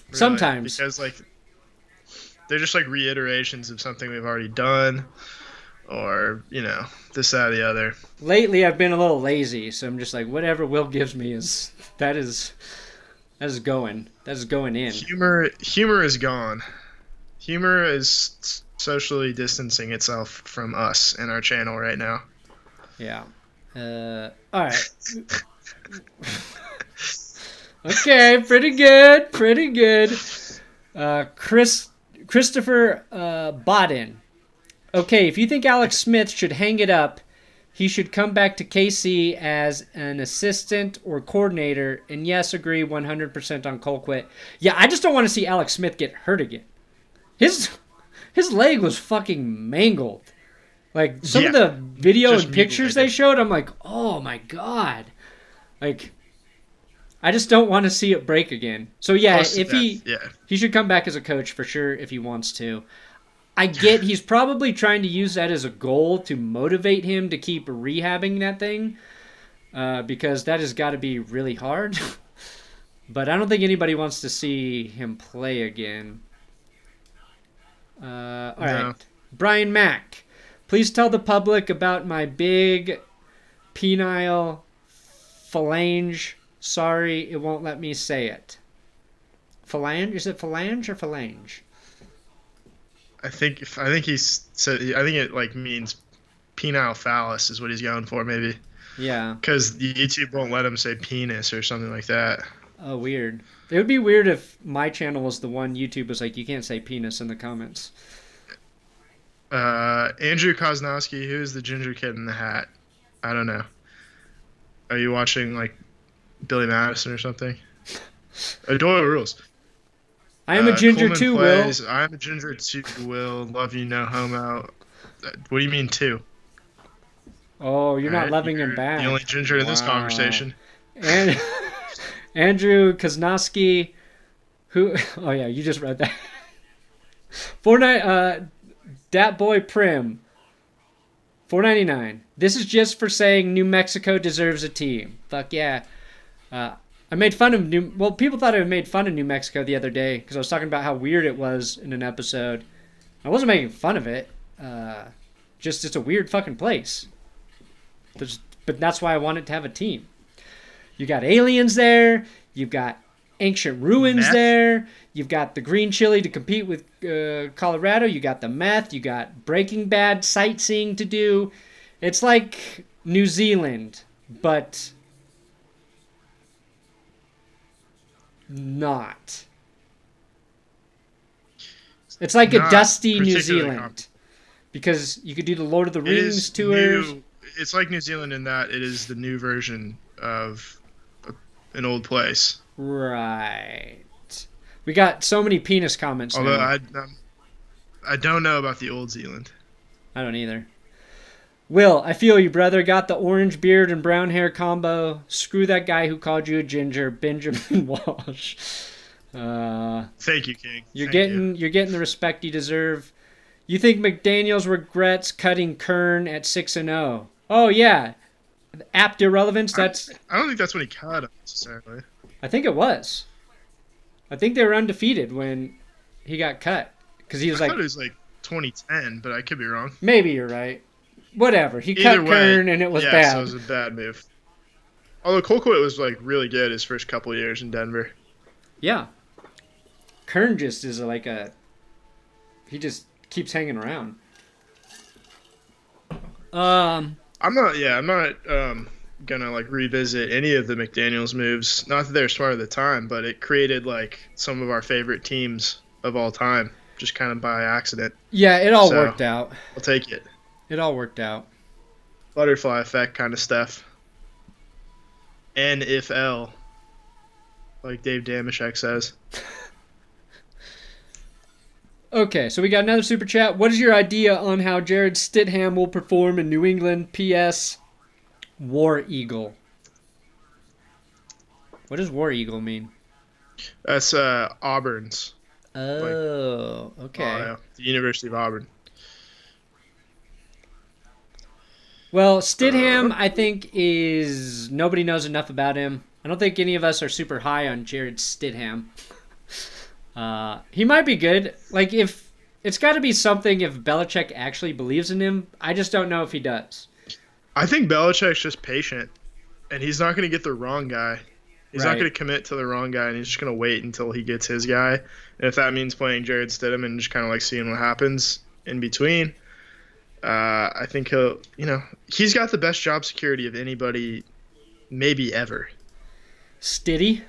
Really, Sometimes because like they're just like reiterations of something we've already done, or this, that, or the other. Lately, I've been a little lazy, so I'm just like, whatever Will gives me is going in. Humor is gone. Humor is socially distancing itself from us and our channel right now. Yeah. All right. Okay, pretty good. Christopher Bodden. Okay, if you think Alex Smith should hang it up, he should come back to KC as an assistant or coordinator. And yes, agree 100% on Colquitt. Yeah, I just don't want to see Alex Smith get hurt again. His leg was fucking mangled. Like, some of the video and pictures they showed, I'm like, oh my God. Like, I just don't want to see it break again. So yeah, he should come back as a coach for sure if he wants to. I get he's probably trying to use that as a goal to motivate him to keep rehabbing that thing, because that has got to be really hard. But I don't think anybody wants to see him play again. All right. Brian Mack, please tell the public about my big penile phalange. Sorry, it won't let me say it. Phalange? Is it phalange or phalange? I think he's said. I think it like means penile phallus is what he's going for, maybe. Yeah. Because YouTube won't let him say penis or something like that. Oh, weird. It would be weird if my channel was the one YouTube was like, you can't say penis in the comments. Andrew Kosnowski, who's the ginger kid in the hat? I don't know. Are you watching like Billy Madison or something? Doyle rules. I am a ginger Coleman too, plays, Will. I am a ginger too, Will. Love you, no homo. What do you mean, too? Oh, you're not loving him back. The only ginger in this conversation. And Andrew Kosnowski, who... Oh, yeah, you just read that. Dat Boy Prim, $4.99. This is just for saying New Mexico deserves a team. Fuck yeah. I made fun of people thought I made fun of New Mexico the other day because I was talking about how weird it was in an episode. I wasn't making fun of it. Just it's a weird fucking place. But that's why I wanted to have a team. You got aliens there. You've got ancient ruins there. You've got the green chili to compete with Colorado. You got the meth. You got Breaking Bad sightseeing to do. It's like New Zealand, but not. It's like a dusty New Zealand because you could do the Lord of the Rings tours. It's like New Zealand in that it is the new version of an old place. Right. We got so many penis comments. Although now. I don't know about the old Zealand. I don't either. Will, I feel you, brother. Got the orange beard and brown hair combo. Screw that guy who called you a ginger, Benjamin Walsh. Thank you, King. You're getting the respect you deserve. You think McDaniels regrets cutting Kern at 6-0? Oh yeah, apt irrelevance. I don't think that's when he cut him necessarily. I think it was. I think they were undefeated when he got cut because he was I thought it was like 2010, but I could be wrong. Maybe you're right. Whatever. He cut Kern and it was bad. So it was a bad move. Although Colquitt was like really good his first couple of years in Denver. Yeah. Kern just is he just keeps hanging around. I'm not gonna like revisit any of the McDaniels moves. Not that they're smart at the time, but it created like some of our favorite teams of all time, just kind of by accident. Yeah, it all worked out. I'll take it. It all worked out. Butterfly effect kind of stuff. NFL, like Dave Damashek says. Okay, so we got another super chat. What is your idea on how Jared Stidham will perform in New England? P.S. War Eagle. What does War Eagle mean? That's Auburn's. Oh, okay. Yeah. The University of Auburn. Well, Stidham, I think, is... Nobody knows enough about him. I don't think any of us are super high on Jared Stidham. He might be good. Like, if... It's got to be something if Belichick actually believes in him. I just don't know if he does. I think Belichick's just patient, and he's not going to get the wrong guy. He's not going to commit to the wrong guy, and he's just going to wait until he gets his guy. And if that means playing Jared Stidham and just kind of like seeing what happens in between, I think he's got the best job security of anybody, maybe ever. Stiddy?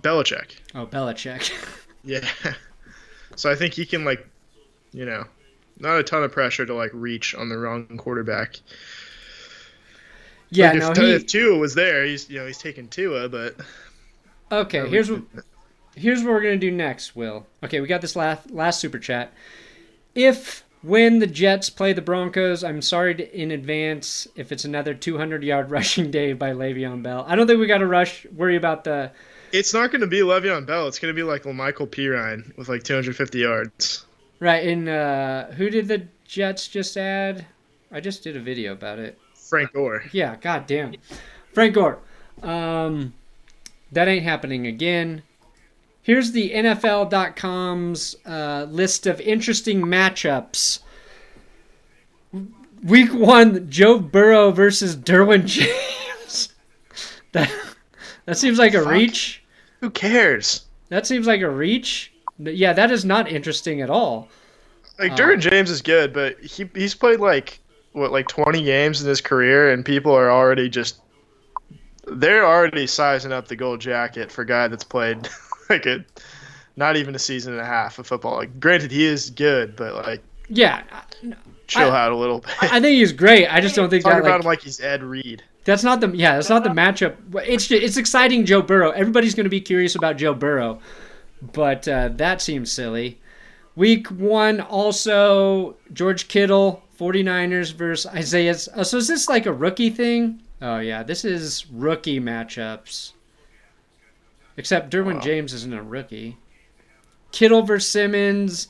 Belichick. Oh, Belichick. Yeah. So I think he can not a ton of pressure to like reach on the wrong quarterback. Yeah, like if Tua was there, he's taking Tua, but okay. Here's what we're gonna do next, Will. Okay, we got this last super chat. When the Jets play the Broncos, I'm sorry in advance if it's another 200-yard rushing day by Le'Veon Bell. I don't think we got to worry about the. It's not going to be Le'Veon Bell. It's going to be like Michael Pirine with like 250 yards. Right, and who did the Jets just add? I just did a video about it. Frank Gore. Yeah, goddamn. Frank Gore. That ain't happening again. Here's the NFL.com's list of interesting matchups. Week 1, Joe Burrow versus Derwin James. That seems like a reach. Who cares? That seems like a reach. Yeah, that is not interesting at all. Like Derwin James is good, but he's played like 20 games in his career, and people are already they're already sizing up the gold jacket for a guy that's played not even a season and a half of football. Like, granted, he is good, but like, yeah, chill out a little bit. I think he's great. I just don't think talk about him like he's Ed Reed. That's not the matchup. It's exciting, Joe Burrow. Everybody's going to be curious about Joe Burrow, but that seems silly. Week 1 also George Kittle, 49ers versus Isaiah. So is this like a rookie thing? Oh yeah, this is rookie matchups. Except Derwin James isn't a rookie. Kittle versus Simmons,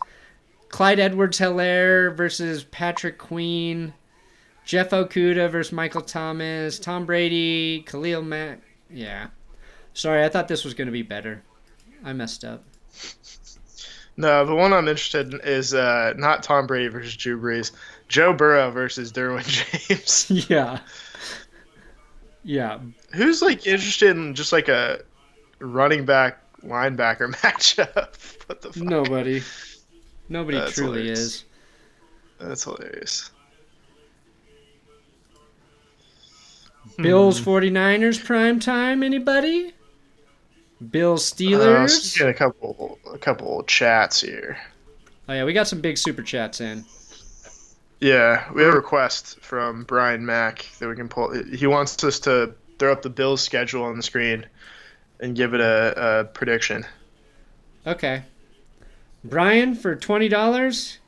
Clyde Edwards-Helaire versus Patrick Queen, Jeff Okudah versus Michael Thomas, Tom Brady, Khalil Mack. Yeah. Sorry, I thought this was going to be better. I messed up. No, the one I'm interested in is not Tom Brady versus Drew Brees. Joe Burrow versus Derwin James. Yeah. Yeah. Who's like interested in just like a running back linebacker matchup? What the fuck? Nobody That's truly hilarious. is. That's hilarious. Bills 49ers prime time, anybody? Bills Steelers. Let's get a couple chats here. Oh yeah, we got some big super chats in. Yeah, we have a request from Brian Mack that we can pull. He wants us to throw up the Bills schedule on the screen and give it a prediction. Okay. Brian, for $20?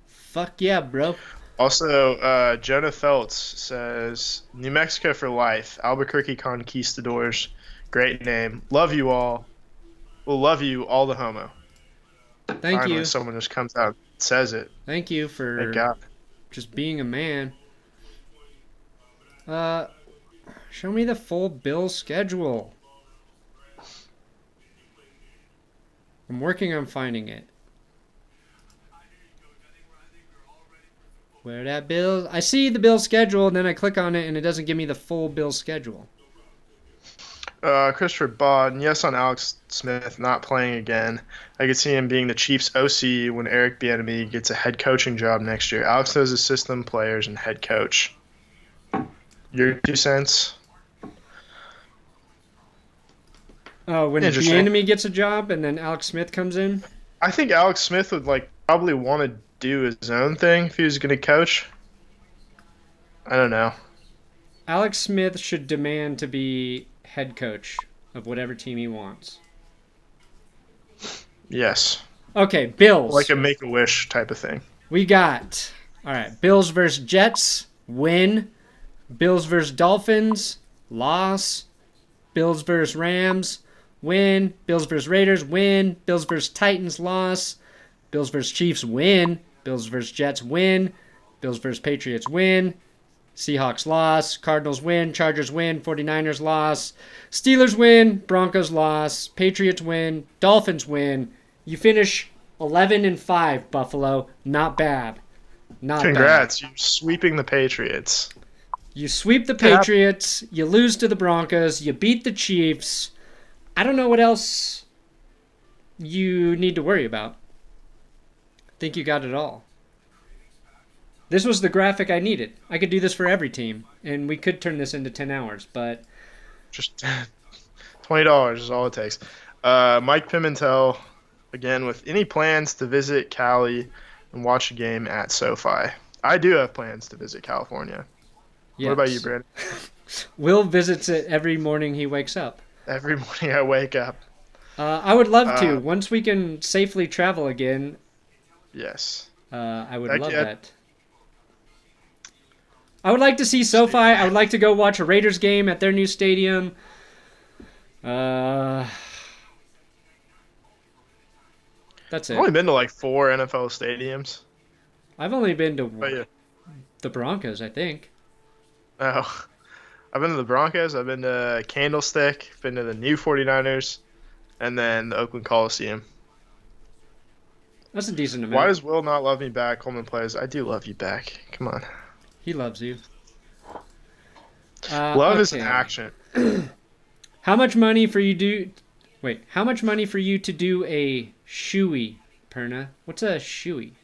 Fuck yeah, bro. Also, Jonah Feltz says, New Mexico for life, Albuquerque Conquistadors. Great name. Love you all. We'll love you, all the homo. Thank Finally, you. someone just comes out and says it. Thank you for Thank God. just being a man. Show me the full Bills schedule. I'm working on finding it. Where that Bills? I see the Bills schedule, and then I click on it, and it doesn't give me the full Bills schedule. Christopher Bod, yes on Alex Smith not playing again. I could see him being the Chiefs OC when Eric Bieniemy gets a head coaching job next year. Alex knows his system, players, and head coach. Your 2 cents. Oh, when the enemy gets a job and then Alex Smith comes in? I think Alex Smith would probably want to do his own thing if he was going to coach. I don't know. Alex Smith should demand to be head coach of whatever team he wants. Yes. Okay, Bills. Like a Make-A-Wish type of thing. We got, all right, Bills versus Jets, win. Bills versus Dolphins, loss. Bills versus Rams, win. Bills versus Raiders, win. Bills versus Titans, loss. Bills versus Chiefs, win. Bills versus Jets, win. Bills versus Patriots, win. Seahawks, loss. Cardinals, win. Chargers, win. 49ers, loss. Steelers, win. Broncos, loss. Patriots, win. Dolphins, win. You finish 11-5, Buffalo. Not bad. Not Congrats. bad. You're sweeping the Patriots. You sweep the Patriots. You lose to the Broncos. You beat the Chiefs. I don't know what else you need to worry about. I think you got it all. This was the graphic I needed. I could do this for every team, and we could turn this into 10 hours, but... Just $20 is all it takes. Mike Pimentel, again, with any plans to visit Cali and watch a game at SoFi. I do have plans to visit California. Yes. What about you, Brandon? Will visits it every morning he wakes up. Every morning I wake up. I would love to. Once we can safely travel again. Yes. I would love that. I would like to see SoFi. I would like to go watch a Raiders game at their new stadium. That's it. I've only been to 4 NFL stadiums. I've only been to the Broncos, I think. Oh. I've been to the Broncos. I've been to Candlestick. Been to the new 49ers. And then the Oakland Coliseum. That's a decent amount. Why does Will not love me back? Coleman plays. I do love you back. Come on. He loves you. Love is an action. How much money for you to do a shoey, Perna? What's a shoey?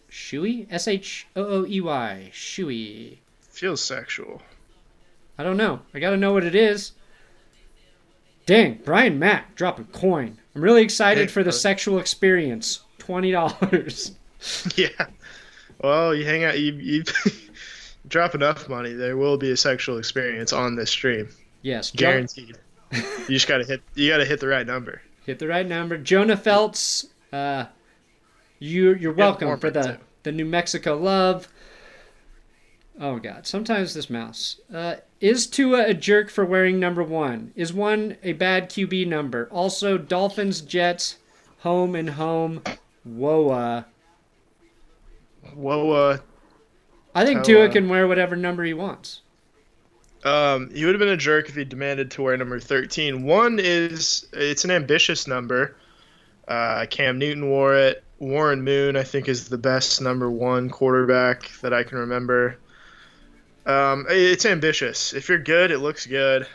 Shoey? S-H-O-O-E-Y. Shoey. Feels sexual. I don't know. I gotta know what it is. Dang, Brian Mack dropping coin. I'm really excited for the sexual experience. $20. Yeah. Well, you hang out, you drop enough money, there will be a sexual experience on this stream. Yes, guaranteed. You just gotta hit the right number. Hit the right number. Jonah Feltz, you're welcome for the New Mexico love. Oh God! Sometimes this mouse. Is Tua a jerk for wearing number 1? Is 1 a bad QB number? Also, Dolphins, Jets, home and home. Whoa. I think Tua can wear whatever number he wants. He would have been a jerk if he demanded to wear number 13. 1 it's an ambitious number. Cam Newton wore it. Warren Moon, I think, is the best number 1 quarterback that I can remember. It's ambitious. If you're good, it looks good.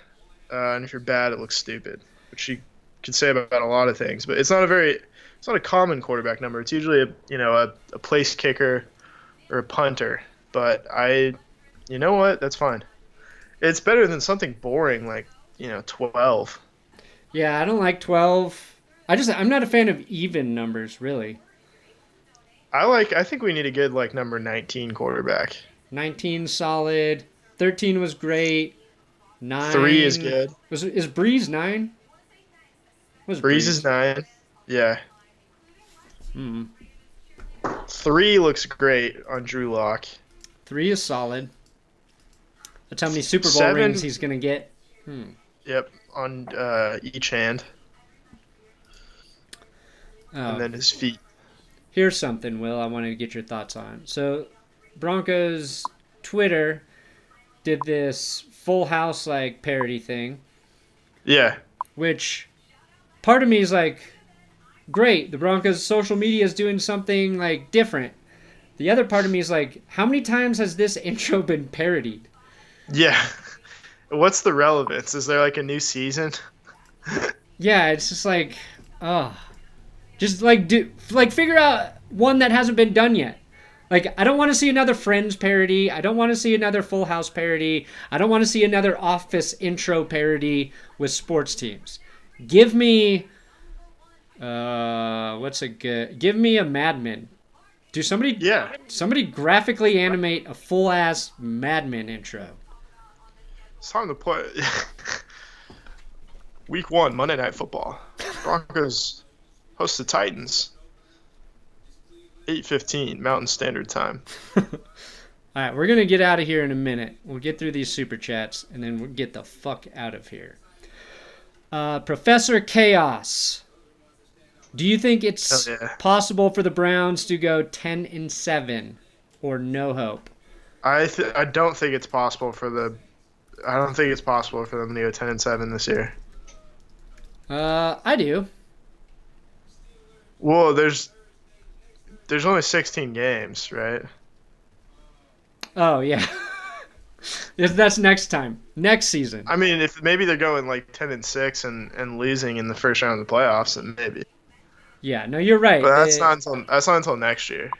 And if you're bad, it looks stupid, which you could say about a lot of things. But it's not a common quarterback number. It's usually a place kicker or a punter. But you know what? That's fine. It's better than something boring like 12. Yeah, I don't like 12. I'm not a fan of even numbers, really. I think we need a good number 19 quarterback. 19 solid. 13 was great. 9. 3 is good. Is Brees 9? Brees is 9. Yeah. 3 looks great on Drew Lock. 3 is solid. That's how many Super Bowl rings he's going to get. Yep, on each hand. And then his feet. Here's something, Will, I wanted to get your thoughts on. So, Broncos Twitter did this Full House parody thing. Yeah. Which part of me is great, the Broncos social media is doing something different. The other part of me is how many times has this intro been parodied? Yeah. What's the relevance? Is there a new season? Yeah, it's just just figure out one that hasn't been done yet. Like, I don't want to see another Friends parody. I don't want to see another Full House parody. I don't want to see another Office intro parody with sports teams. Give me, what's a good? Give me a Mad Men. Do somebody graphically animate a full ass Mad Men intro. It's time to play. Week 1, Monday Night Football. Broncos host the Titans. 8:15 Mountain Standard Time. All right, we're going to get out of here in a minute. We'll get through these super chats, and then we'll get the fuck out of here. Professor Chaos. Do you think it's possible for the Browns to go 10-7 or no hope? I don't think it's possible for them to go 10-7 this year. I do. Well, there's only 16 games, right? Oh, yeah. That's next time. Next season. I mean, if maybe they're going like 10-6 and losing in the first round of the playoffs, then maybe. Yeah, no, you're right. But that's not until next year.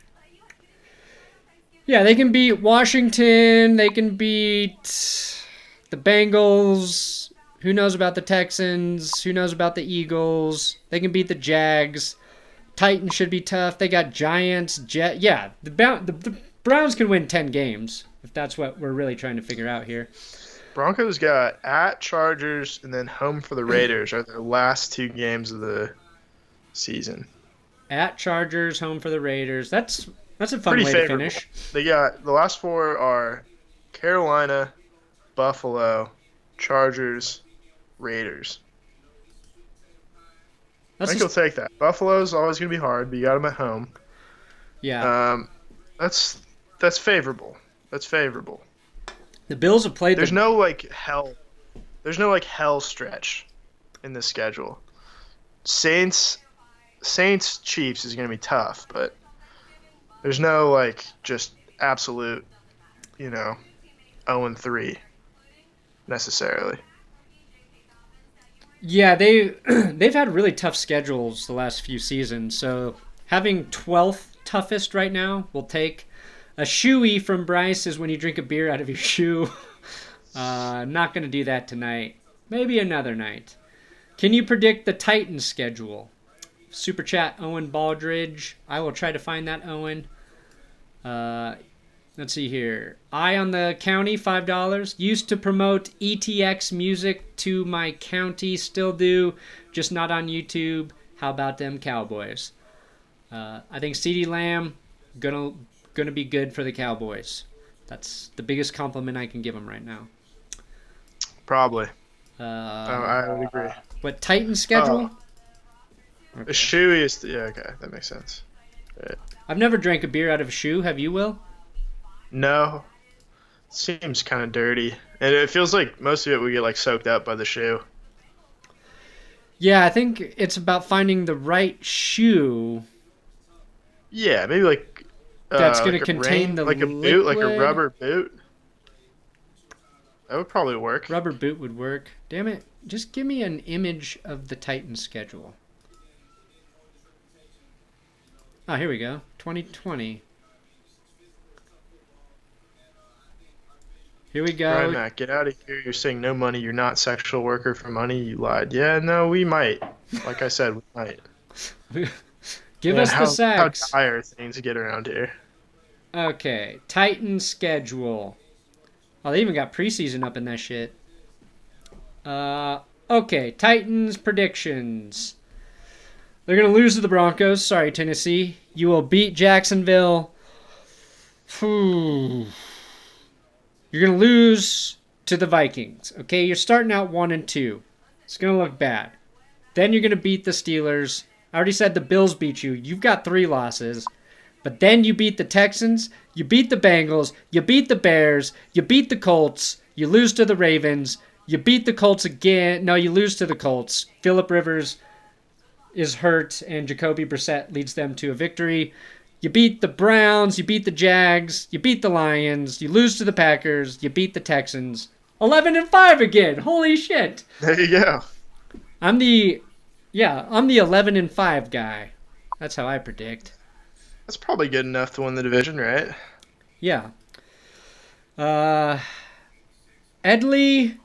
Yeah, they can beat Washington. They can beat the Bengals. Who knows about the Texans? Who knows about the Eagles? They can beat the Jags. Titans should be tough. They got Giants. Yeah, the Browns can win 10 games, if that's what we're really trying to figure out here. Broncos got at Chargers and then home for the Raiders are their last 2 games of the season. At Chargers, home for the Raiders. That's a fun Pretty way favorable. to finish. They got the last 4 are Carolina, Buffalo, Chargers, Raiders. I think he'll take that. Buffalo's always going to be hard, but you got them at home. Yeah. That's favorable. That's favorable. The Bills have played. There's no hell stretch in this schedule. Saints Chiefs is going to be tough, but there's no just absolute 0-3 necessarily. Yeah, they've had really tough schedules the last few seasons. So having 12th toughest right now will take. A shoey from Bryce is when you drink a beer out of your shoe. Not going to do that tonight. Maybe another night. Can you predict the Titans schedule? Super chat Owen Baldridge. I will try to find that, Owen. Let's see here. Eye on the county, $5. Used to promote ETX music to my county. Still do. Just not on YouTube. How about them Cowboys? I think CeeDee Lamb gonna be good for the Cowboys. That's the biggest compliment I can give him right now. Probably. I would agree. What, Titans schedule? Okay. The shoe is... Yeah, okay. That makes sense. Right. I've never drank a beer out of a shoe. Have you, Will? No. Seems kind of dirty. And it feels like most of it would get soaked up by the shoe. Yeah, I think it's about finding the right shoe. Yeah, maybe that's going to contain the liquid. A boot, like a rubber boot. That would probably work. Rubber boot would work. Damn it. Just give me an image of the Titans schedule. Oh, here we go. 2020. Here we go. Right, Matt, get out of here. You're saying no money. You're not sexual worker for money. You lied. Yeah, no, we might. Like I said, we might. Give us the sex. How dire things get around here. Okay. Titans schedule. Oh, they even got preseason up in that shit. Okay. Titans predictions. They're going to lose to the Broncos. Sorry, Tennessee. You will beat Jacksonville. You're going to lose to the Vikings. Okay, you're starting out 1-2. It's going to look bad. Then you're going to beat the Steelers. I already said the Bills beat you. You've got 3 losses. But then you beat the Texans. You beat the Bengals. You beat the Bears. You beat the Colts. You lose to the Ravens. You beat the Colts again. No, you lose to the Colts. Phillip Rivers is hurt, and Jacoby Brissett leads them to a victory. You beat the Browns, you beat the Jags, you beat the Lions, you lose to the Packers, you beat the Texans. 11-5 again. Holy shit. There you go. I'm the 11-5 guy. That's how I predict. That's probably good enough to win the division, right? Yeah. Edley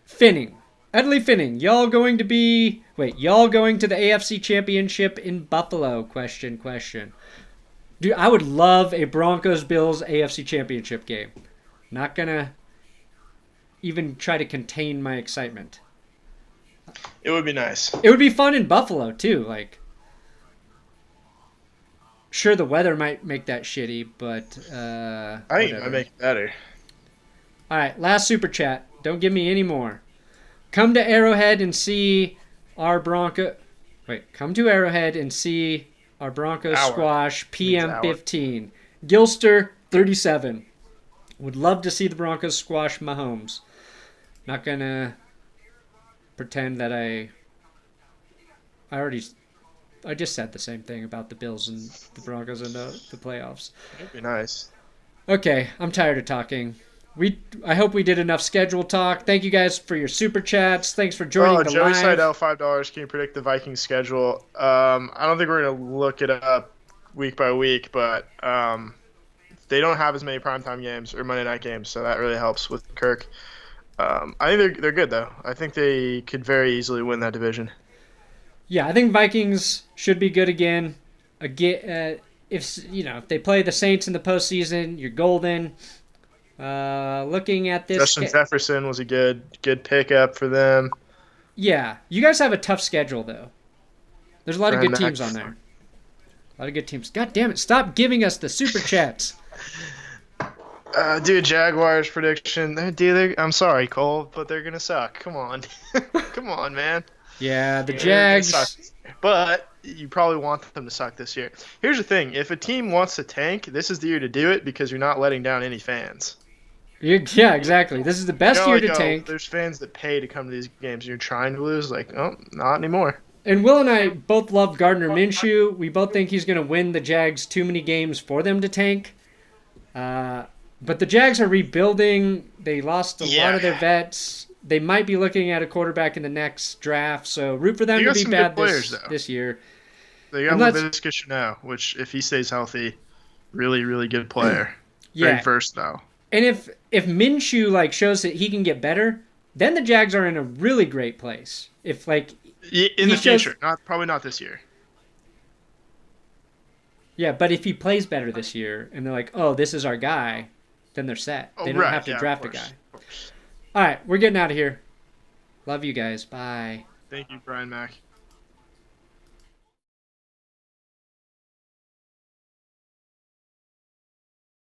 Finning. Edley Finning. Y'all going to the AFC Championship in Buffalo? Question. Dude, I would love a Broncos-Bills AFC Championship game. Not gonna even try to contain my excitement. It would be nice. It would be fun in Buffalo, too. Like, sure, the weather might make that shitty, but I think it might make it better. All right, last super chat. Don't give me any more. Come to Arrowhead and see our Broncos squash PM 15. Gilster 37. Would love to see the Broncos squash Mahomes. Not gonna pretend that I just said the same thing about the Bills and the Broncos in the playoffs. It'd be nice. Okay, I'm tired of talking. I hope we did enough schedule talk. Thank you guys for your super chats. Thanks for joining the Joey live. Seidel, $5. Can you predict the Vikings schedule? I don't think we're going to look it up week by week, but they don't have as many primetime games or Monday night games, so that really helps with Kirk. I think they're good, though. I think they could very easily win that division. Yeah, I think Vikings should be good again. If they play the Saints in the postseason, you're golden. Looking at this, Justin Jefferson was a good pickup for them. Yeah, you guys have a tough schedule though. There's a lot of good teams on there. A lot of good teams. God damn it! Stop giving us the super chats. Dude, Jaguars prediction. I'm sorry, Cole, but they're gonna suck. Come on, come on, man. Yeah, the Jags. But you probably want them to suck this year. Here's the thing: if a team wants to tank, this is the year to do it because you're not letting down any fans. Yeah, exactly. This is the best year to tank. There's fans that pay to come to these games, and you're trying to lose. Like, oh, not anymore. And Will and I both love Gardner Minshew. We both think he's going to win the Jags too many games for them to tank. But the Jags are rebuilding. They lost a lot of their vets. They might be looking at a quarterback in the next draft. So root for them to be bad this year. They got Leviticus Chanel, which, if he stays healthy, really, really good player. Very versatile. And if Minshew shows that he can get better, then the Jags are in a really great place. If in the future, probably not this year. Yeah, but if he plays better this year, and they're like, "Oh, this is our guy," then they're set. They don't have to draft a guy. All right, we're getting out of here. Love you guys. Bye. Thank you, Brian Mack.